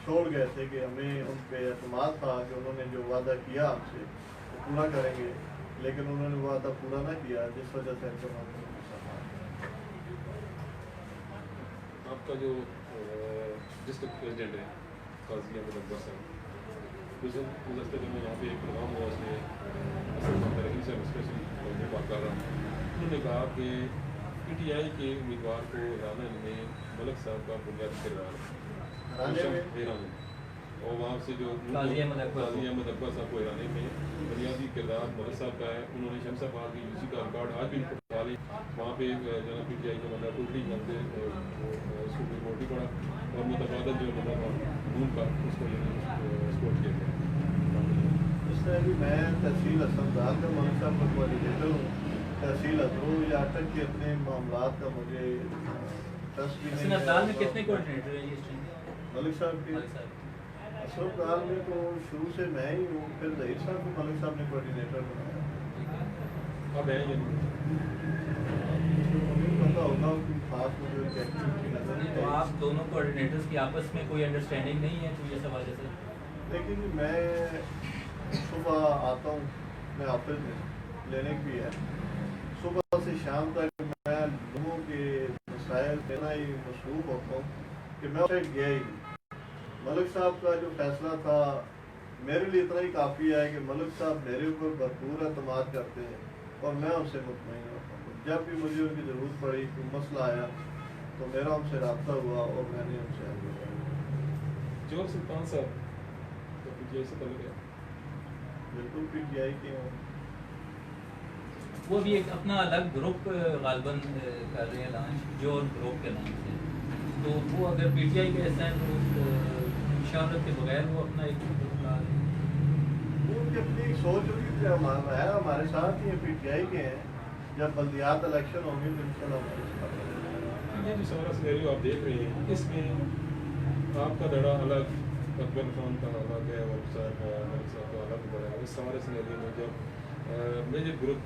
छोड़ गए थे कि हमें उन पर एतमाद था कि उन्होंने जो वादा किया हमसे वो पूरा करेंगे, लेकिन उन्होंने वादा पूरा ना किया जिस वजह से आपका जो डिस्ट्रिक्ट प्रेसिडेंट है काजी अहमद अकबर साहब, गुज़श्ते दिनों यहाँ पे एक प्रोग्राम हुआ उसमें तरक्की से स्पेशल बात कर रहा हूँ। उन्होंने कहा कि पीटीआई के उम्मीदवार को हराने में मलिक साहब का बुनियादी किरदार और वहाँ से जो काजी अहमद अकबर साहब को हराने में बुनियादी किरदार मलिक साहब का है। उन्होंने शमशाबाद की यूसी का रिकॉर्ड आज भी उठा ली, वहाँ पे जना पीटीआई का बंदा टूटी हमसे उसको रिपोर्ट भी पड़ा और मुतबादल जो बंदा था नून का उसको सपोर्ट किया गया। इस तरह भी मैं तहसील असमदार का मलिक साहब का कोऑर्डिनेटर हूँ, तहसील अदरू या तक के अपने मामलात का मुझे ट्रस्ट भी नहीं है। में कितने कोऑर्डिनेटर हैं इस टाइम? मलिक साहब के असमदार में तो शुरू से मैं ही हूँ, फिर ज़हीर साहब को मलिक साहब ने कोऑर्डिनेटर बनाया। अब है ये मुझे पता होगा कि खास खिलाफ मुझे उनकी एक्टिविटी नजर नहीं, नहीं तो आई। आप दोनों कोऑर्डिनेटर्स की आपस में कोई अंडरस्टैंडिंग नहीं है कोई इस हवाले से? लेकिन मैं सुबह आता हूँ, मैं ऑफिस में लेने भी है, सुबह से शाम तक मैं लोगों के मसाइल देना ही मसरूफ होता हूँ कि मैं उसे गया ही नहीं। मलिक साहब का जो फैसला था मेरे लिए इतना ही काफ़ी है कि मलिक साहब मेरे ऊपर भरपूर एतमाद करते हैं और मैं उनसे मुतमईन होता हूँ। जब भी मुझे उनकी ज़रूरत पड़ी, कोई मसला आया तो मेरा उनसे रब्ता हुआ और मैंने उनसे जोर सुल्तान साहब तो पीटीआई से पहले गया, बिल्कुल PTI के हैं। वो भी एक अपना अलग ग्रुप गालबन कर रहे हैं लॉन्च, जोर ग्रुप के नाम से। तो वो अगर पीटीआई के ऐसा है तो मुशावरत के बगैर वो अपना एक ग्रुप ला रहे हैं। वो उनकी अपनी एक सोच होगी कि हमारे साथ ही PTI के हैं, जब बल्दियात इलेक्शन होंगे तो इंशाल्लाह हमारे साथ होंगे। ये जो सारा सिनेरियो आप देख रहे हैं इसमें आपका धड़ा अलग, अकबर खान का अलग है, वल्द साहब का अलग धड़ा है। इस सारे सिनेरियो में जब major group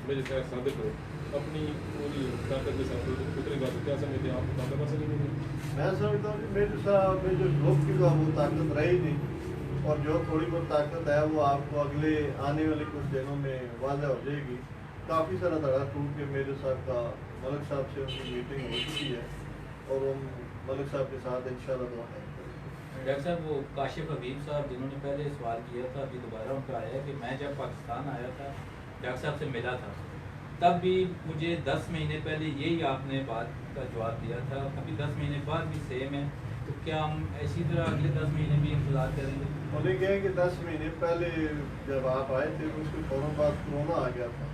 major Sadiq group अपनी पूरी ताकत के साथ उतरेगा तो क्या समझते हैं आपको ताकत हासिल नहीं होगी? मैं समझता हूँ कि मेरे ग्रुप की तो वो ताकत रही नहीं, और जो थोड़ी बहुत ताकत है वो आपको अगले आने वाले कुछ दिनों में वाज़ह हो जाएगी। काफ़ी सारा धड़ा टूट के मेरे साहब का मलिक साहब से उनकी मीटिंग हो चुकी है और हम मलिक साहब के साथ इंशाल्लाह दुआ करेंगे। डॉक्टर साहब, वो काशिफ हबीब साहब जिन्होंने पहले सवाल किया था, अभी दोबारा उनका आया कि मैं जब पाकिस्तान आया था डॉक्टर साहब से मिला था, तब भी मुझे 10 महीने पहले यही आपने बात का जवाब दिया था, अभी 10 महीने बाद भी सेम है, तो क्या हम इसी तरह अगले 10 महीने भी इंतजार करेंगे? उन्हें कहें कि 10 महीने पहले जब आप आए थे तो उसके फ़ौरन बाद कोरोना आ गया था,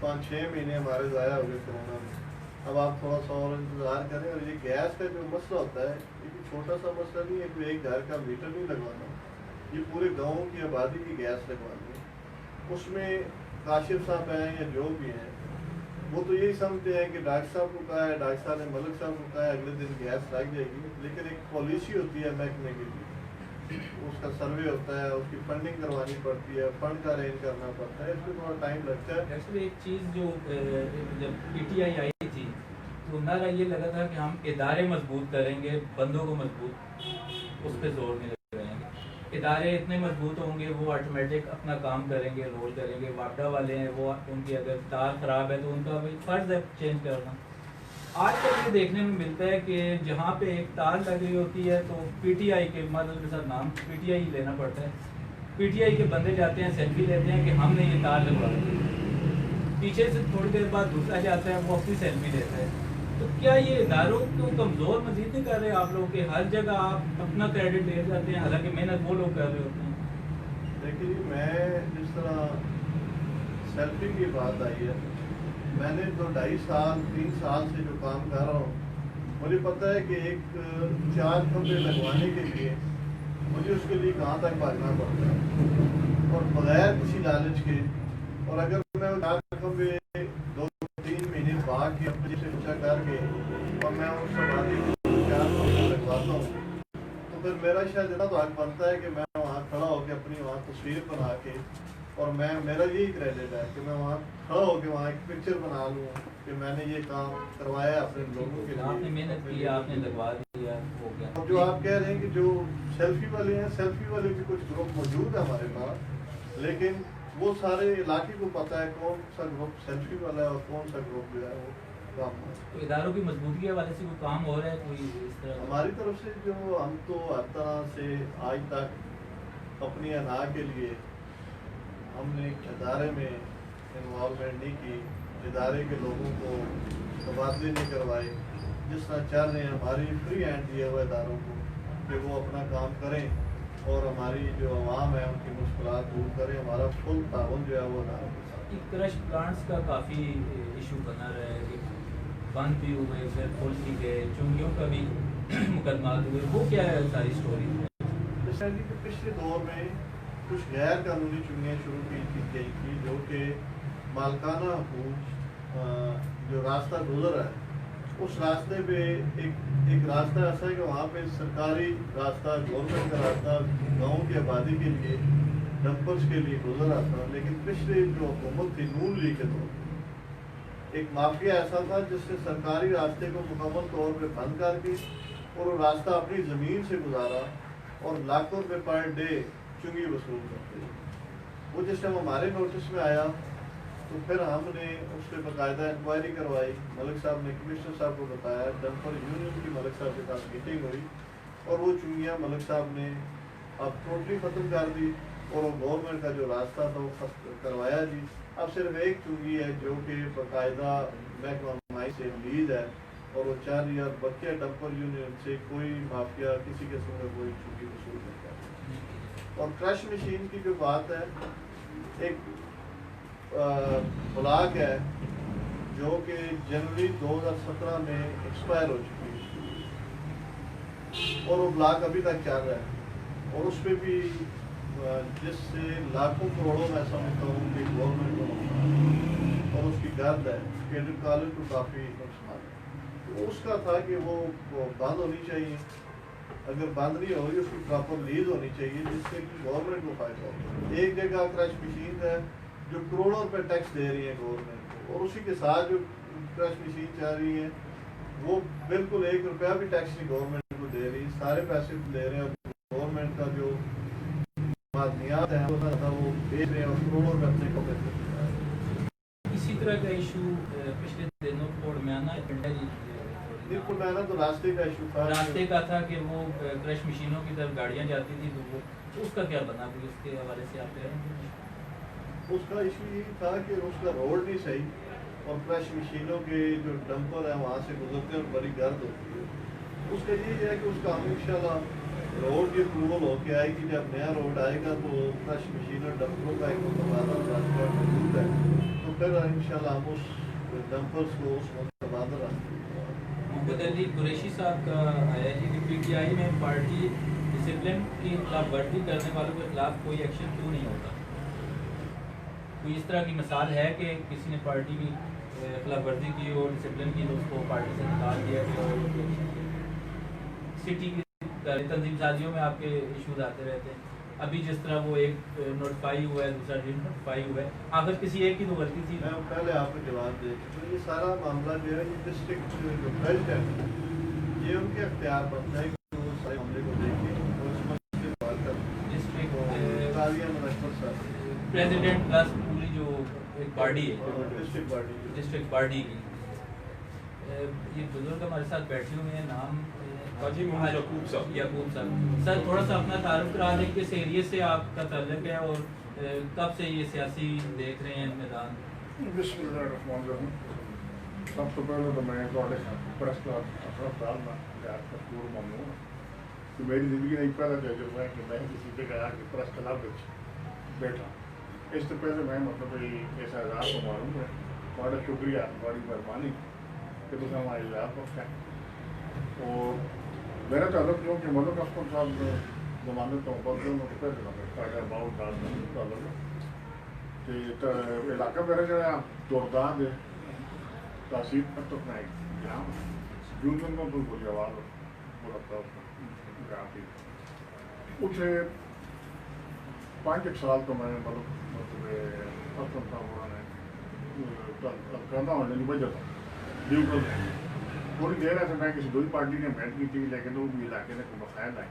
5-6 महीने हमारे ज़ाया हो गए कोरोना में। अब आप थोड़ा सा और इंतज़ार करें। और ये गैस का जो मसला होता है ये कोई छोटा सा मसला नहीं है, कोई एक घर का मीटर नहीं लगवाना, ये पूरे गाँव की आबादी की गैस लगवानी है। उसमें काशिफ साहब हैं या जो भी हैं वो तो यही समझते हैं कि डॉक्टर साहब को कहा है, डॉक्टर साहब ने मलिक साहब को कहा है, अगले दिन गैस लग जाएगी। लेकिन एक पॉलिसी होती है महकमे के लिए, उसका सर्वे होता है, उसकी फंडिंग करवानी पड़ती है, फंड का अरेंज करना पड़ता है, इसमें थोड़ा टाइम लगता है। एक्चुअली एक चीज़ जो जब पीटीआई आई थी तो नारा ये लगा था कि हम इदारे मजबूत करेंगे, बंदों को मजबूत उस पर जोर नहीं लगाएंगे। इदारे इतने मजबूत होंगे वो ऑटोमेटिक अपना काम करेंगे, रोल करेंगे। वापडा वाले हैं वो उनकी अगर तार ख़राब है तो उनका भी फ़र्ज़ है चेंज करना। आजकल ये देखने में मिलता है कि जहाँ पे एक तार लगी होती है तो पीटीआई के मतलब के साथ नाम पीटीआई लेना पड़ता है, पीटीआई के बंदे जाते हैं सेल्फी लेते हैं कि हमने ये तार लगवा दी, पीछे से थोड़ी देर बाद दूसरा जाता है वो अपनी सेल्फी लेता है। तो क्या ये इदारों को कमज़ोर मजीद नहीं कर रहे आप लोग कि हर जगह आप अपना क्रेडिट ले जाते हैं, हालांकि मेहनत वो लोग कर रहे होते हैं? देखिए, मैं जिस तरह सेल्फी की बात आई है, मैंने तो 2.5-3 साल से जो काम कर रहा हूँ, मुझे पता है कि एक 4 खंभे लगवाने के लिए मुझे उसके लिए कहाँ तक भागना पड़ता है और बगैर किसी लालच के। और अगर मैं 4 खंभे 2-3 महीने भाग के अपने से ऊँचा करके और मैं उस आबादी को 4 खंभे लगवाता हूँ तो फिर मेरा शायद इतना तो हक बनता है कि मैं वहाँ खड़ा होकर अपनी वहाँ तस्वीर बना के, और मेरा यही क्रेडिट है कि मैं वहाँ खड़ा होकर वहाँ एक पिक्चर बना लूँ कि मैंने ये काम करवाया अपने लोगों के लिए। आपने मेहनत की, आपने लगवा दिया, हो गया। और जो आप कह रहे हैं कि जो सेल्फी वाले हैं, सेल्फी वाले भी कुछ ग्रुप मौजूद है हमारे पास, लेकिन वो सारे इलाके को पता है कौन सा ग्रुप सेल्फी वाला है और कौन सा ग्रुप जो है वो काम है। तो इदारों की मजबूती के वाले से कोई काम हो रहा है कोई इस तरह? हमारी तरफ से जो हम तो हर तरह से आज तक अपनी अना के लिए हमने इदारे में इन्वॉल्वमेंट नहीं की, इदारे के लोगों को तबादले नहीं करवाए। जिस तरह चाह रहे हैं हमारी फ्री हैंड दिया हुआ इदारों को कि वो अपना काम करें और हमारी जो आवाम है उनकी मुश्किलात दूर करें। हमारा फुल ताउन जो है वो इदारों के साथ। क्रश प्लांट्स का काफ़ी इशू बना रहा है कि बंद भी हुए, फिर खुल भी गए, चुंगियों का भी मुकदमा हुए, वो क्या है सारी स्टोरी है? पिछले दौर में कुछ गैर कानूनी चुनियाँ शुरू की गई थी जो कि मालकाना हकूक जो रास्ता गुजर है उस रास्ते पे एक रास्ता ऐसा है कि वहाँ पे सरकारी रास्ता, गवर्नमेंट का रास्ता गाँव की आबादी के लिए, डंपर्स के लिए गुजर आता। लेकिन पिछले जो हुकूमत थी नून लीग के दौर ایک مافیا ایسا تھا جس نے سرکاری راستے کو مکمل طور پہ بند کر کے اور وہ راستہ اپنی زمین سے گزارا اور لاکھوں روپے پر ڈے چنگی وصول کرتے ہیں. وہ جس ٹائم ہمارے نوٹس میں آیا تو پھر ہم نے اس پہ باقاعدہ انکوائری کروائی. ملک صاحب نے کمشنر صاحب کو بتایا, ڈمپر یونین کی ملک صاحب کے ساتھ میٹنگ ہوئی اور وہ چنگیاں ملک صاحب نے اب ٹوٹلی ختم کر دی اور وہ گورنمنٹ کا جو راستہ تھا وہ کروایا جی. اب صرف ایک چنگی ہے جو کہ باقاعدہ محکمہ مائی سے لیز ہے اور وہ چاہ رہی ہے بقیہ ڈمپر یونین سے کوئی مافیا کسی قسم کا کوئی چنگی وصول نہیں کرتا. اور کرش مشین کی جو بات ہے, ایک بلاک ہے جو کہ جنوری 2017 میں ایکسپائر ہو چکی ہے اور وہ بلاک ابھی تک چل رہا ہے اور اس پہ بھی جس سے لاکھوں کروڑوں میں سمجھتا ہوں کہ گورنمنٹ کو نقصان اور اس کی گرد ہے کیڈر کالج کو کافی نقصان ہے. تو اس کا تھا کہ وہ بند ہونی چاہیے, اگر بند نہیں ہو رہی اس کی پراپر لیز ہونی چاہیے جس سے کہ گورنمنٹ کو فائدہ ہو. ایک جگہ کرش مشین ہے جو کروڑوں روپے ٹیکس دے رہی ہے گورنمنٹ کو اور اسی کے ساتھ جو کرش مشین چل رہی ہے وہ بالکل 1 روپیہ بھی ٹیکس نہیں گورنمنٹ کو دے رہی, سارے پیسے دے رہے ہیں گورنمنٹ کا جو معدنیات ہیں وہ بیچ رہے ہیں اور کروڑوں روپے اپنے کو بہتر. اسی طرح کا ایشو پچھلے دنوں کوڑ میں آنا بالکل میں تو راستے کا ایشو تھا, راستے کا تھا کہ وہ کرش مشینوں کی طرف گاڑیاں جاتی تھی تو وہ اس کا کیا بنا, پھر اس کے حوالے سے آپ کہہ رہے ہیں اس کا ایشو یہ تھا کہ اس کا روڈ نہیں صحیح اور کرش مشینوں کے جو ڈمپر ہیں وہاں سے گزرتے ہیں اور بڑی گرد ہوتی ہے. اس کا یہ ہے کہ اس کا ہم انشاءاللہ روڈ کی اپروول ہو کے آئے گی, جب نیا روڈ آئے گا تو کرش مشین اور ڈمپروں کا ایک متبادل ٹرانسپورٹ موجود ہے تو پھر انشاءاللہ ہم اس ڈمپرس کو اس متبادل راستے. محمد علی قریشی صاحب کا آیا ہے کہ پی ٹی آئی میں پارٹی ڈسپلن کی خلاف ورزی کرنے والوں کے خلاف کوئی ایکشن کیوں نہیں ہوتا؟ کوئی اس طرح کی مثال ہے کہ کسی نے پارٹی کی خلاف ورزی کی اور ڈسپلن کی تو اس کو پارٹی سے نکال دیا گیا؟ سٹی کی تنظیم سازیوں میں آپ کے ایشوز آتے رہتے ہیں, ابھی جس طرح وہ ایک نوٹیفائی ہوا ہے دوسرا ڈی نوٹیفائی ہوا ہے, آخر کسی ایک کی تو غلطی تھی. میں پہلے آپ کو جواب دے تو یہ سارا معاملہ جو ہے یہ ڈسٹرکٹ جو پریزیڈنٹ ہے یہ ان کے اختیار بنتا ہے کہ وہ سارے معاملے کو دیکھیں اور اس مسئلے سے بات کریں. ڈسٹرکٹ تازیہ منشور صاحب پریزیڈنٹ پلس پوری جو ایک باڈی ہے ڈسٹرکٹ باڈی ڈسٹرکٹ باڈی کی, یہ بزرگ ہمارے ساتھ بیٹھے ہوئے ہیں, نام حاجی محمد یعقوب صاحب. یعقوب صاحب. سر تھوڑا سا اپنا تعارف کرا دیں, کس ایریے سے آپ کا تعلق ہے اور کب سے یہ سیاسی دیکھ رہے ہیں میدان؟ بسم اللہ الرحمن الرحیم. سب سے پہلے تو میں پریس کلب افراد میں پور ممنون کہ میری زندگی نہیں پہلا تجربہ ہے کہ میں کسی پہ گیا کہ پریس کلب بیٹھا. اس سے پہلے میں مطلب اس اعزاز کو معلوم ہے, بڑا شکریہ, بڑی مہربانی کہ تم ہمارے اعزاز وقت ہے. اور میرا تعلق جو کہ ملک اسکول صاحب زمانے تو بہت تعلق کہ علاقہ میرا جہاں دوردان ہے تحصیل پر تو اپنا ایک جام یونین کو بولی آواز بولتا اسے 5 سال تو میں مطلب اسکول صاحب کرنا ہونے کی وجہ تھا ڈیوٹل تھوڑی دیر ایسے میں کسی دوسری پارٹی نے محنت کی تھی لیکن وہ بھی علاقے نے کوئی مسائل آئے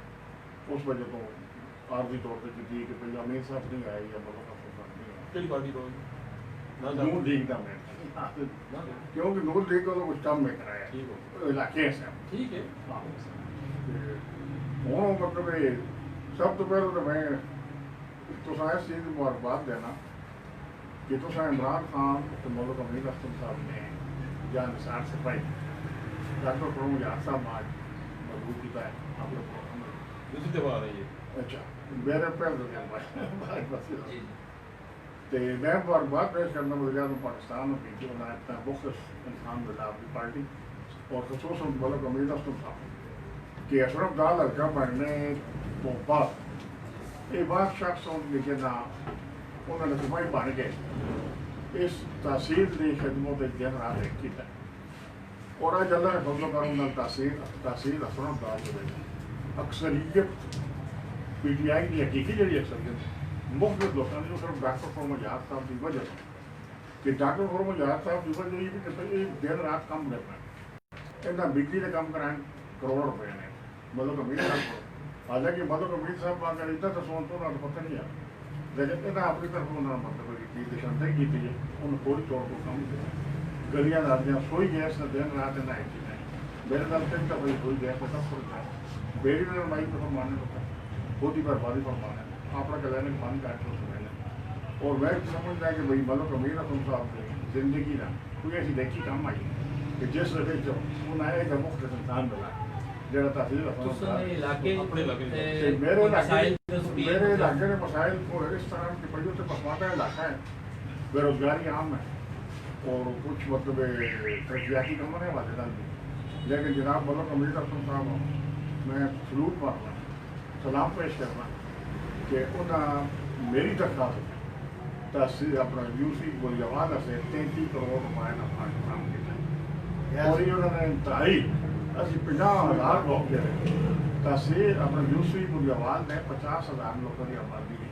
اس وجہ تو عارضی طور پہ کی تھی کہ پہلے امیر صاحب نہیں آئے یا مطلب نور لیگ کا میں کیونکہ نور لیگ کا تو کچھ کم میں کرایا علاقے سے ٹھیک ہے. وہ مطلب سب تو پہلے تو میں تو اس چیز کی مبارکباد دینا کہ تو عمران خان تو ملک امیر اسلم صاحب نے یا نثار سپاہی ڈاکٹر پرمو جہاز صاحب آج مضبوط کیا ہے آپ لوگ دوسری دفعہ آ رہی ہے. اچھا میرے پہلے تو میں بات پیش کرنا وزیر اعظم پاکستان اور پی ٹی بنایا اتنا مختص انسان بلا اپنی پارٹی اور خصوصاً ملک امیر اسلم صاحب کہ اشرف دال ہلکا بننے تو بعد یہ بات شخص لیکن انہوں نے سپاہی بن کے اس تحصیل کی خدمت ایک دن رات ایک کیا اور آج اللہ نے فضل کروں تحصیل اشرف دال کے اکثریت پی ٹی آئی کی حقیقی جڑی اکثریت مختلف لوگوں نے صرف ڈاکٹر پرمو جہاز صاحب کی وجہ کہ ڈاکٹر فورم یاد صاحب جو یہ دن رات کام کرنا اتنا بجلی کا کام کرائیں کروڑوں روپے نے مطلب امیر صاحب کو حالانکہ مطلب امیر صاحب اگر ادھر تو سون تو انہوں نے پتہ نہیں آ لیکن اتنا اپنی طرف انہوں نے مطلب کی دشانتہ کی تھی انہوں تھوڑی چوڑ کو کام کیا گلیاں داریاں سوئی گیس نہ دن رات نہ ایک چیزیں میرے نال تین کا بھائی سوئی گیس نہ سب ہے میری نے مائی کو ماننے ہوتا ہے خود ہی بربادی پر مانے اپنا کلینے پانی کاٹ لو سمجھنے اور میں سمجھتا ہے کہ بھائی مطلب امیر تم صاحب زندگی نہ کوئی ایسی دیکھی کام آئی کہ جس رہے جو انہیں ایک مختلف انسان بنا جڑا تحصیل میرے علاقے کے مسائل کو اس طرح کی پڑھیوں سے پسماندہ علاقہ ہے بےروزگاری عام ہے اور کچھ مطلب ترقیاتی کموں نے والے دل بھی لیکن جناب ملک امیر افسر صاحب میں سلوٹ مارنا سلام پیش کرنا کہ انہیں میری درخواست تحصیل اپنا یوسی بولی آواز سے 33 کروڑ روپئے اپنا کام کیا اور یہ انہوں نے انتہائی اسی 50,000 لوگ دے رہے تحصیل اپنا یوسی بولی آواز نے 50,000 لوگوں کی آبادی ہے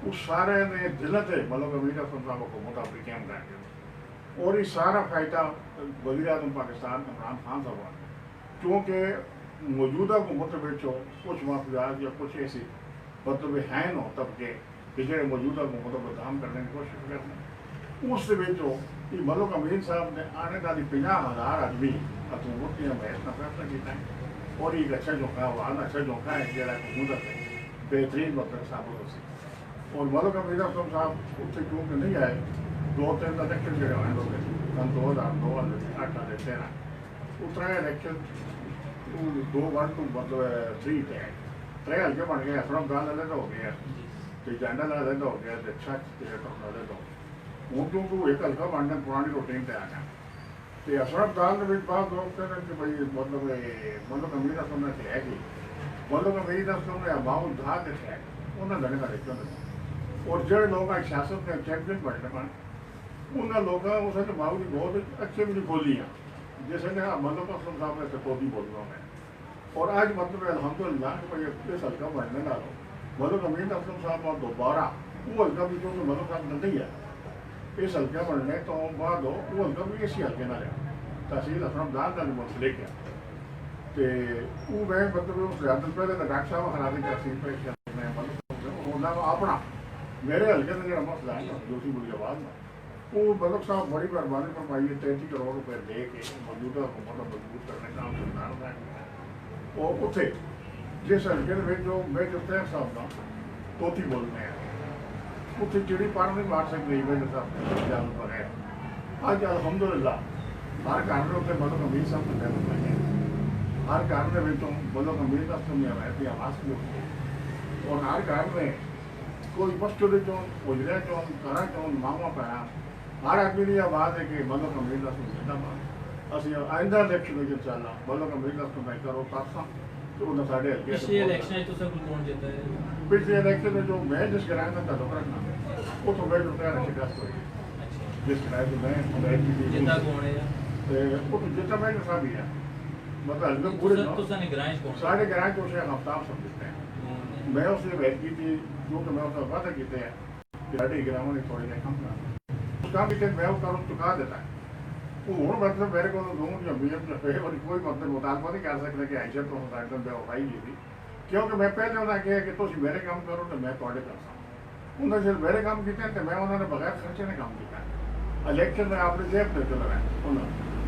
اس سارے نے دلت ہے ملک امیر افسر صاحب حکومت اپنی قائم کریں گے اور یہ سارا فائدہ وزیر اعظم پاکستان عمران خان صاحب کیونکہ موجودہ حکومت میں کچھ مافیات یا کچھ ایسی مطلب ہیں نو طبقے کہ جڑے موجودہ حکومت کو کام کرنے کی کوشش کرتے ہیں اس یہ ملک امیر صاحب نے آنے والی 50,000 آدمی حکومت کی حمایت کا فیصلہ کیا ہے اور ایک اچھا جھونکا وہاں اچھا جھونکا ہے جڑا حکومت ہے بہترین مطلب ثابت ہو سکے اور ملک امیر صاحب اس سے کیونکہ نہیں آئے 2-3 الیکشن جڑے ہوئے لوگ سن 2002 8 13 اترا الیکشن 2 1 مطلب 3 تے 3 ہلکے بن گئے افرم دان علیحدہ ہو گیا جانڈا علیحدہ ہو گیا سچ علیحدہ ہوں کیونکہ وہ ایک ہلکا بننا پرانی روٹین پہ آ گیا تو اشرف دال کے بعد لوگ کہتے ہیں کہ بھائی مطلب امیر افسر نے ہے کہ مطلب امیر افسر نے اباؤ دھا کے ہے انہیں لڑنے کا دیکھتے اور جڑے لوگ سیاست میں چیمپئن بننے پڑے انہیں لوگوں اس نے باؤ کی بہت اچھے بھی بولی ہیں جیسے کہ مطلب افسر صاحب نے سپوتی بول رہا میں اور آج مطلب الحمدللہ کہ بھائی اس ہلکا بننے نہ لو مطلب امیر افسر صاحب اور دوبارہ وہ ہلکا بھی کیونکہ مطلب صاحب نہیں ہے اس ہلکے بننے تو بعد وہ ہلکا بھی اسی ہلکے نہ رہا تحصیل افرم دان کا بھی مسئلے کیا تو وہ میں مطلب اس زیادہ پہلے تو ڈاکٹر صاحب خرابی تحصیل پیش کرنے مطلب اپنا میرے ہلکے کا جو مسئلہ ہے دوسری بری آواز میں وہ مطلب صاحب بڑی مہربانی فرمائی ہے 33 کروڑ روپے دے کے موجودہ حکومت مضبوط کرنے کا کام سرکار ہے اور اتنے جس ہلکے میں جو طے صاحب کا توتی بولنے ہیں اتنے چڑی پار نہیں مار سکتے میرے صاحب جان پر ہے آج الحمدللہ ہر گھر میں اتنے مطلب امیر صاحب نے محنت نہیں ہے ہر گھر میں تو مطلب امیر صاحب نے حمایتی آواز کی ہوتی ہے اور ہر گھر میں کوئی پسٹوری چون اجرے چون کرا چون ماما پایا ہر آدمی کی آواز ہے کہ مطلب امیر صاحب زندہ باد اسی آئندہ الیکشن میں انشاءاللہ مطلب امیر صاحب میں کرو تاسا تو انہیں ساڑھے ہلکے پچھلے الیکشن تو سب کون جیتا ہے پچھلے الیکشن میں جو میں جس کرائے میں تعلق رکھنا وہ تو میں جو پہلے شکست ہوئی جس کرائے تو میں جیتا کون ہے وہ تو جیتا میں جو صاحب ہی ہے مطلب حلقے پورے ساڑھے گرائیں تو شیخ آفتاب سمجھتے ہیں میں اس نے بیٹھ کی تھی کیونکہ میں اس نے وعدہ کیتے ہیں کہ ساڑھے گراموں نے تھوڑی دیر کم کرنا اس کام بھی میں اس کام چکا دیتا ہے وہ ہوں مطلب میرے کو دوں یا بی ایم جو ہے اور کوئی مطلب مطالبہ نہیں کر سکتا کہ ایسے تو سائڈن پہ اٹھائی گئی تھی کیونکہ میں پہلے انہیں کہا کہ تم میرے کام کرو تو میں تھوڑے کرتا ہوں انہیں صرف میرے کام کیتے ہیں تو میں انہوں نے بغیر خرچے نے کام کیا ہے الیکشن میں آپ نے جیب میں چلا رہا ہے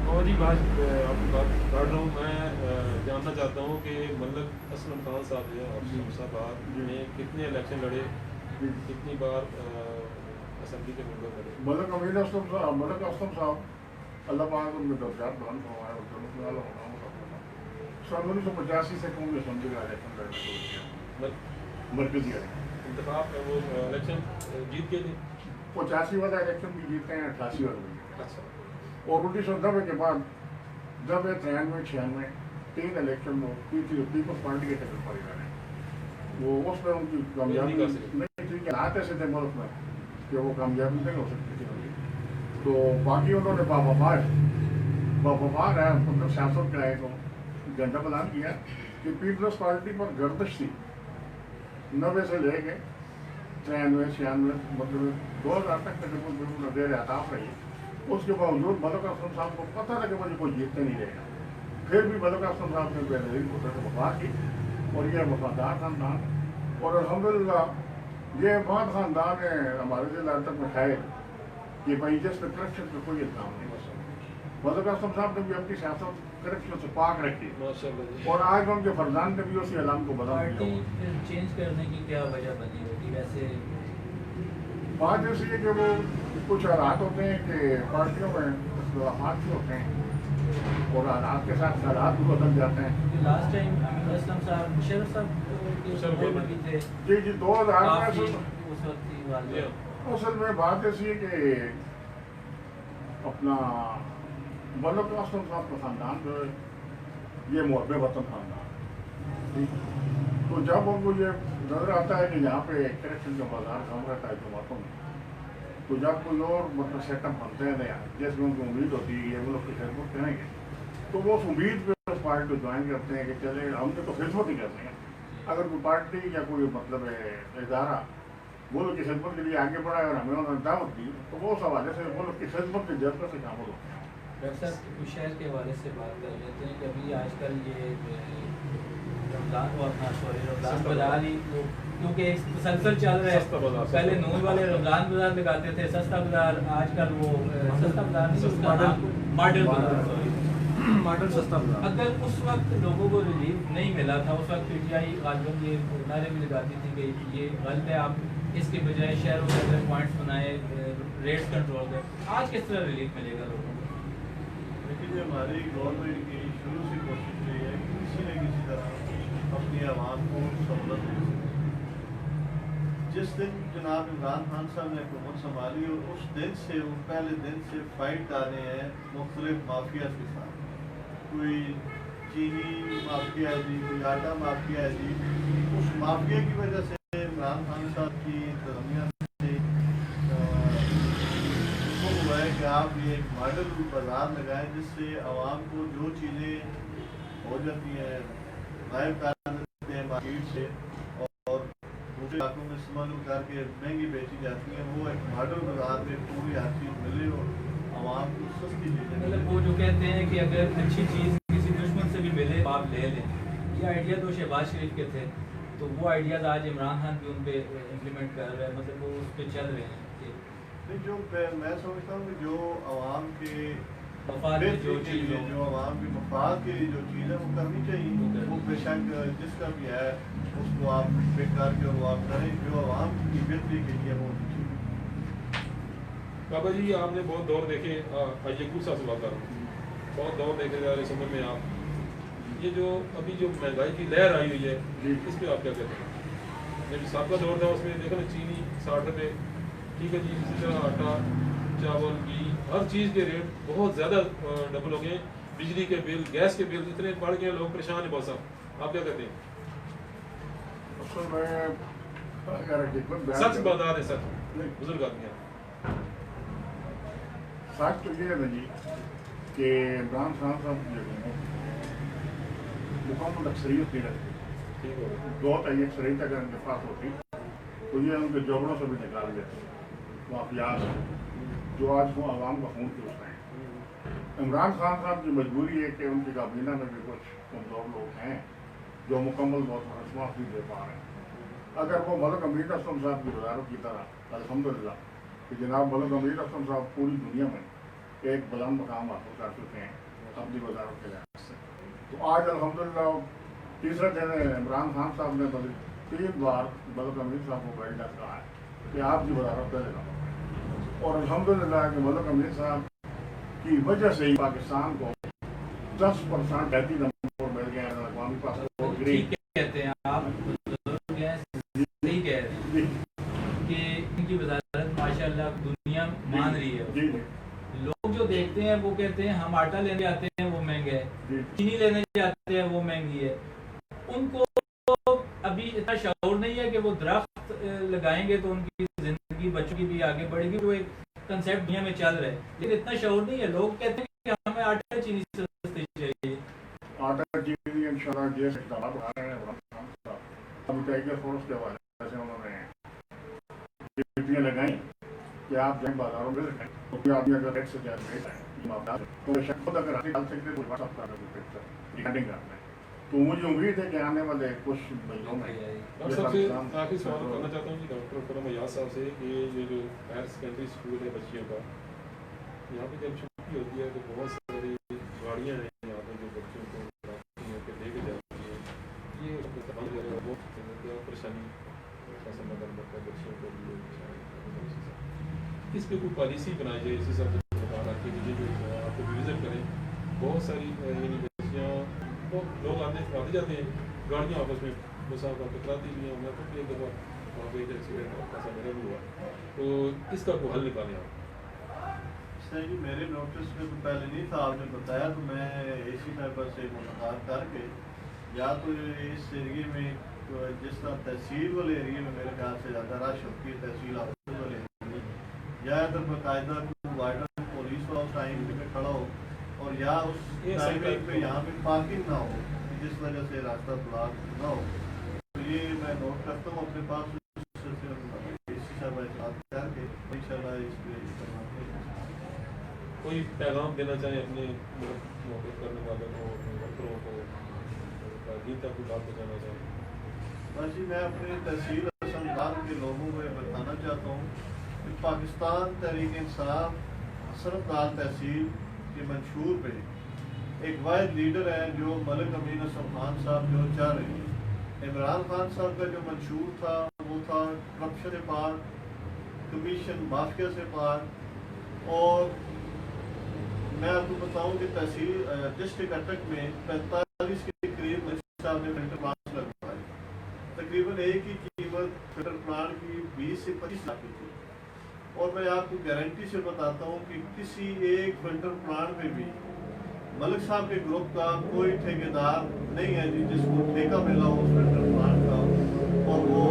اور جی بات آپ کی بات کر رہا ہوں میں جاننا چاہتا ہوں کہ ملک اسلم خان صاحب جو ہے صاحب نے کتنے الیکشن لڑے کتنی بار اسمبلی کے ممبر لڑے ملک امیر اسلم صاحب ملک اسلم صاحب اللہ پاک ان میں درجات بلند فرمائے اور جنت میں اللہ سن 1985 سے قومی اسمبلی کا الیکشن لڑنا شروع کیا مرکزی انتخاب وہ الیکشن جیت کے تھے 85 والا الیکشن بھی جیتے ہیں 88 والا بھی جیتے ہیں اچھا اور 1990 کے بعد جب 93 96 3 الیکشن میں پیپلز پارٹی کے ٹکٹ پر رہے ہیں وہ اس میں ان کی کامیابی نہیں تھی کہ آتے سے تھے ملک میں کہ وہ کامیابی نہیں ہو سکتی تھی تو باقی انہوں نے باوفار ہے مطلب سیاست کا ایک جھنڈا اعلان کیا کہ پیپلز پارٹی پر گردش تھی 90 سے لے کے 93 96 मतलब 2000 तक तकरीबन बिल्कुल नजर आताफ रही। उसके बावजूद मलिक असलम साहब को पता था कि मुझे कोई जीतने नहीं देगा, फिर भी मलिक असलम साहब ने बेहतरीन कुदरत वफा की और ये वफादार खानदान। और अल्हम्दुलिल्लाह ये बहुत खानदान है हमारे जिला तक में है कि भाई जिसमें करप्शन का कोई इल्जाम नहीं बस। मलिक असलम साहब ने भी अपनी सियासत करप्शन से पाक रखी माशाल्लाह जी। और आज उनके फरजान ने भी उसी ऐलान को बदल पार्टी दिया। चेंज करने की क्या वजह बनी होगी वैसे? बात ऐसी है कि वो कुछ हालात होते हैं कि पार्टियों में हाथ से होते हैं और हालात के साथ हालात भी बदल जाते हैं। लास्ट टाइम अमीर असलम साहब मुशर्रफ साहब के मुशर्रफ दौर में भी थे जी 2000 काफी में उस वक्त की वाली जी। असल में बात ऐसी है कि अपना मलिक असलम साहब का खानदान जो है ये मुहब्बे वतन खानदान, ठीक। तो जब उनको ये नजर आता है कि यहाँ पे करप्शन का बाजार कम रहता है जमातों में, तो जब कोई और मतलब सेटअप बनते हैं नया जिसमें उनको उम्मीद होती है ये वो लोग की खिदमत करेंगे, तो वो उस उम्मीद पे उस पार्टी को ज्वाइन करते हैं कि चले हमने तो खिदमत ही करनी है। अगर कोई पार्टी या कोई मतलब इदारा वो लोग की खिदमत के लिए आगे बढ़ा है और हमें उन्होंने दावत दी, तो वो उस हवाले से वो लोग की खिदमत के जज्बे से शामिल होते हैं। डॉक्टर साहब कुछ शहर के हवाले से बात कर लेते हैं कि अभी आजकल ये रमज़ान वो अपना सॉरी रमज़ान बाजार ही क्योंकि मुसलसल चल रहा सस्ता बाजार, है। पहले नूर वाले रमज़ान बाजार लगाते थे सस्ता बाजार, आजकल वो सस्ता बाजार नहीं उसका नाम मॉडल बाजार सॉरी मॉडल सस्ता बाजार। अगर उस वक्त लोगों को रिलीफ नहीं मिला था, उस वक्त पीटीआई गालिबन ये नारे भी लगाती थी कि ये गलत है, आप इसके बजाय शहरों के अंदर पॉइंट्स बनाए, रेट्स कंट्रोल करें। आज किस तरह रिलीफ मिलेगा लोगों को? लेकिन हमारी गवर्नमेंट की शुरू से कोशिश रही है कि किसी न किसी तरह अपनी आवाम को सहूलत दे सके। जिस दिन जनाब इमरान खान साहब ने हुकूमत संभाली और उस दिन से वो पहले दिन से फाइट कर रहे हैं मुख्तलिफ माफिया के साथ। कोई चीनी माफिया है जी, कोई आटा माफिया है जी। उस माफिया की वजह से इमरान खान साहब की इंतजामिया से हुआ है कि आप ये एक मॉडल बाजार लगाएं जिससे आवाम को जो चीज़ें हो जाती हैं गायब कर देते हैं मार्केट से और दूसरे इलाकों में इस्तेमाल करके महंगी बेची जाती हैं, वो एक मॉडल बाजार में पूरी हर चीज़ मिले और आवाम को सस्ती चीज़ें मिले। मतलब वो जो कहते हैं कि अगर अच्छी चीज़ किसी दुश्मन से भी मिले तो आप ले लें, ये आइडिया तो शहबाज शरीफ के थे, तो वो आइडियाज़ आज इमरान खान भी उन पर इम्प्लीमेंट कर रहे हैं, मतलब वो उस पर चल रहे हैं। नहीं, जो मैं समझता हूँ कि जो आवाम के मफाद में जो बेहतरी के लिए, चीज़ जो आवाम के मफाद के लिए जो चीज़ है वो करनी चाहिए। वो बेशक जिसका भी है उसको आप पिक करके वो आप करें, जो आवाम की बेहतरी के लिए वो होनी चाहिए। बाबा जी आपने बहुत दौर देखे, ये गुस्सा से बात कर रहा हूँ, बहुत दौर देखे जा रहे समय में आप ये जो अभी जो महंगाई की लहर आई हुई है इस पर आप क्या कहते हैं? जब सबका दौर था उसमें देखो ना चीनी 60 रुपये, ठीक है जी, इसी तरह आटा चावल घी हर चीज़ के रेट बहुत ज़्यादा डबल हो गए, बिजली के बिल गैस के बिल इतने बढ़ गए, लोग परेशान हैं बहुत साहब, आप क्या कहते हैं? असल में अगर हिकमत बयान सच करूं- बता दें, सच बुजुर्ग आदमी हैं। सच तो ये है ना जी कि इमरान खान साहब जो है मुकम्मल अक्सरियत नहीं रखते, ठीक हो गया। बहुत ही अक्सरियत अगर उनके पास होती तो ये उनके जोड़ों से भी निकाल देते माफियाज जो आज वो आवाम का खून चूस रहे हैं। इमरान खान साहब की मजबूरी है कि उनकी काबीना में भी कुछ कमज़ोर लोग हैं जो मुकम्मल रस्मात नहीं दे पा रहे हैं। अगर वो मलिक अमीर असलम साहब की वजारत की तरह अल्हम्दुलिल्लाह कि जनाब मलिक अमीर असलम साहब पूरी दुनिया में एक बुलंद मकाम हासिल कर चुके हैं अपनी वजारत के लिहाज से, तो आज अल्हम्दुलिल्लाह तीसरा दिन इमरान खान साहब ने 3 बार मलिक अमीर साहब को गाइड कहा है कि आपकी वजारत कर लेना, और अल्हम्दुलिल्लाह कि मलिक अमीर साहब की वजह से ही पाकिस्तान को 10% धरती नंबर पर मिल गया अवामी पासपोर्ट ठीक कहते हैं आप, बुजुर्ग हैं, सही कह रहे हैं कि इनकी वजारत माशाल्लाह दुनिया मान रही है। जी लोग जो देखते हैं वो कहते हैं हम आटा लेने जाते हैं वो महंगा है, जी चीनी लेने जाते हैं वो महंगी है। उनको अभी इतना शऊर नहीं है कि वो दरख्त लगाएंगे तो उनकी जिंदगी बच्चों की भी आगे बढ़ेगी, जो एक कंसेप्ट दुनिया में चल रहा है, लेकिन इतना शऊर नहीं है। लोग कहते हैं कि हमें आटा चीनी सस्ती चाहिए। आटा चीनी इंशाल्लाह जैसे इकदाम उठा रहे हैं अभी टाइगर फोर्स के हवाले से उन्होंने पाबंदियाँ लगाई कि आप जब बाजारों में रखें तो कोई आदमी अगर रेट से ज्यादा रेट है तो बेशक खुद अगर आगे डाल सकते हैं रिकॉर्डिंग करना है। तो मुझे उम्मीद है कि आने वाले कुछ महीनों में डॉक्टर साहब से आखिरी सवाल करना चाहता हूँ कि डॉक्टर करम अय्याज साहब से कि ये जो हायर सेकेंडरी स्कूल है बच्चियों का, यहाँ पे जब छुट्टी होती है तो बहुत सारी गाड़ियाँ हैं यहाँ पे जो बच्चों को लेके जाती हैं, ये बहुत परेशानी का सामना करना पड़ता है बच्चियों को लिए। इस पे कोई पॉलिसी बनाई जाए, इसी सब बता रहा कि ये जो आपको विजिट करें, बहुत सारी यूनिवर्सिटियाँ बहुत लोग आते जाते हैं, गाड़ियाँ आपस में बसा का टकराती भी हैं। मैं तो एक दफ़ा वहाँ पे एक एक्सीडेंट ऐसा मेरा भी हुआ, तो इसका कोई हल निकालें आप। सर जी मेरे नोटिस में तो पहले नहीं था, आपने बताया तो मैं एसी साहब से मुलाकात करके या तो इस एरिए में तो जिस तरह तहसील वाले एरिए में मेरे ख्याल से ज़्यादा रश होती है, तहसील ऑफिस वाले या इधर बाकायदा वार्डन पुलिस वाला उस टाइम पे खड़ा हो और या उस टाइमिंग पे यहाँ पे पार्किंग ना हो जिस वजह से रास्ता ब्लॉक ना हो। तो ये मैं नोट करता हूँ अपने पास करके इंशाल्लाह इस पे कोई पैगाम देना चाहें अपने मोहब्बत करने वालों को, वर्करों को, गीत तक कोई बात बताना चाहें? बस जी मैं अपने तहसील असमदार के लोगों को ये बताना चाहता हूँ कि पाकिस्तान तहरीक इंसाफ असरफदार तहसील के मंशूर पे एक वाहिद लीडर है जो मलिक अमीन असम खान साहब जो चाह रहे हैं। इमरान खान साहब का जो मंशूर था वो था करप्शन से पार, कमीशन माफिया से पार। और मैं आपको बताऊं कि तहसील डिस्ट्रिक्ट अटक में 45 के करीब साहब ने फिल्टर प्लांट लगवाए, तकरीबन एक ही कीमत फिल्टर प्लांट की 20 से 25 लाख की थी। और मैं आपको गारंटी से बताता हूं कि किसी एक फिल्टर प्लांट में भी मलिक साहब के ग्रुप का कोई ठेकेदार नहीं है जी जिसको ठेका मिला हो उस फिल्टर प्लांट का और वो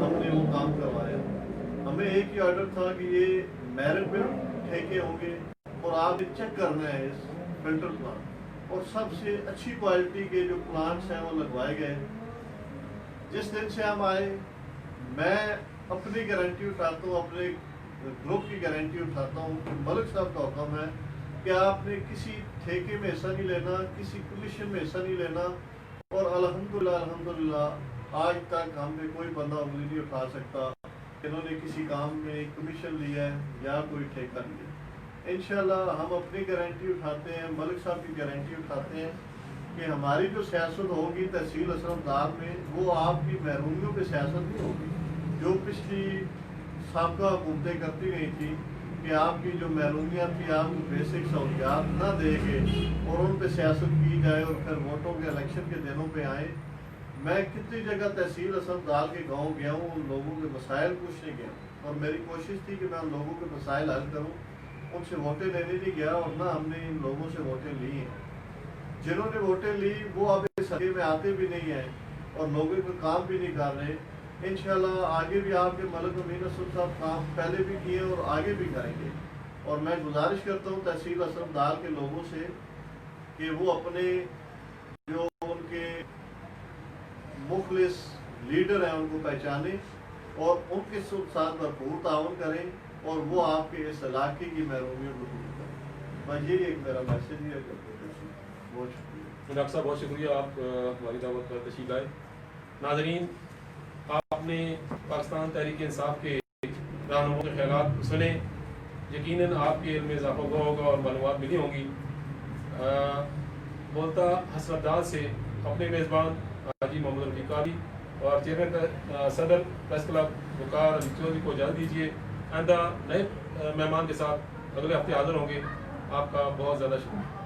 हमने वो काम करवाया। हमें एक ही ऑर्डर था कि ये मेरिट पे ठेके होंगे और आप चेक करना है इस फिल्टर प्लांट, और सबसे अच्छी क्वालिटी के जो प्लांट्स हैं वो लगवाए गए। जिस दिन से हम आए मैं अपनी गारंटी उठाता हूँ, अपने ग्रुप की गारंटी उठाता हूँ कि मलिक साहब का हुक्म है कि आपने किसी ठेके में हिस्सा नहीं लेना, किसी कमीशन में हिस्सा नहीं लेना। और अल्हम्दुलिल्लाह आज तक हमने कोई बंदा उंगली नहीं उठा सकता इन्होंने किसी काम में कमीशन लिया है या कोई ठेका लिया। इंशाल्लाह हम अपनी गारंटी उठाते हैं, मलिक साहब की गारंटी उठाते हैं कि हमारी जो सियासत होगी तहसील असरफदार में वो आपकी महरूमियों पे सियासत नहीं होगी जो पिछली साबका हुकूमतें करती रही थी कि आपकी जो महरूमियाँ थी आपको बेसिक सहूलियात न देके और उन पे सियासत की जाए और फिर वोटों के इलेक्शन के दिनों पे आए। मैं कितनी जगह तहसील असरफदार के गाँव गया हूँ, उन लोगों के मसाइल पूछने गया और मेरी कोशिश थी कि मैं उन लोगों के मसाइल हल करूँ, उनसे वोटें लेने नहीं गया और ना हमने इन लोगों से वोटें ली हैं। जिन्होंने वोटें ली वो अब इस सके में आते भी नहीं हैं और लोगों को काम भी नहीं कर रहे। इंशाल्लाह आगे भी आपके मलिक अमीन असम साहब काम पहले भी किए और आगे भी करेंगे। और मैं गुजारिश करता हूँ तहसील असरफदार के लोगों से कि वो अपने जो उनके मुखलिस लीडर हैं उनको पहचाने और उनके साथ भरपूर ताउन करें और वो आपके इस इलाके की महरूमियों को दूर करें। बस यही एक मेरा मैसेज है। बहुत शुक्रिया डॉक्टर साहब, बहुत शुक्रिया आप हमारी दावत पर तशरीफ लाए। नाज़रीन, आपने पाकिस्तान तहरीक इंसाफ के रहनुमाओं के ख्यालात सुने, यकीनन आपके इल्म में इजाफा हुआ होगा और मालूमात मिली होंगी। बोलता हसरतदार से अपने मेज़बान हाजी मोहम्मद रफीक क़ादी और चेयरमैन सदर प्रेस क्लब वक़ार अली चौधरी को इजाज़त दीजिए। आइंदा नए मेहमान के साथ अगले हफ्ते हाज़िर होंगे। आपका बहुत ज़्यादा शुक्रिया।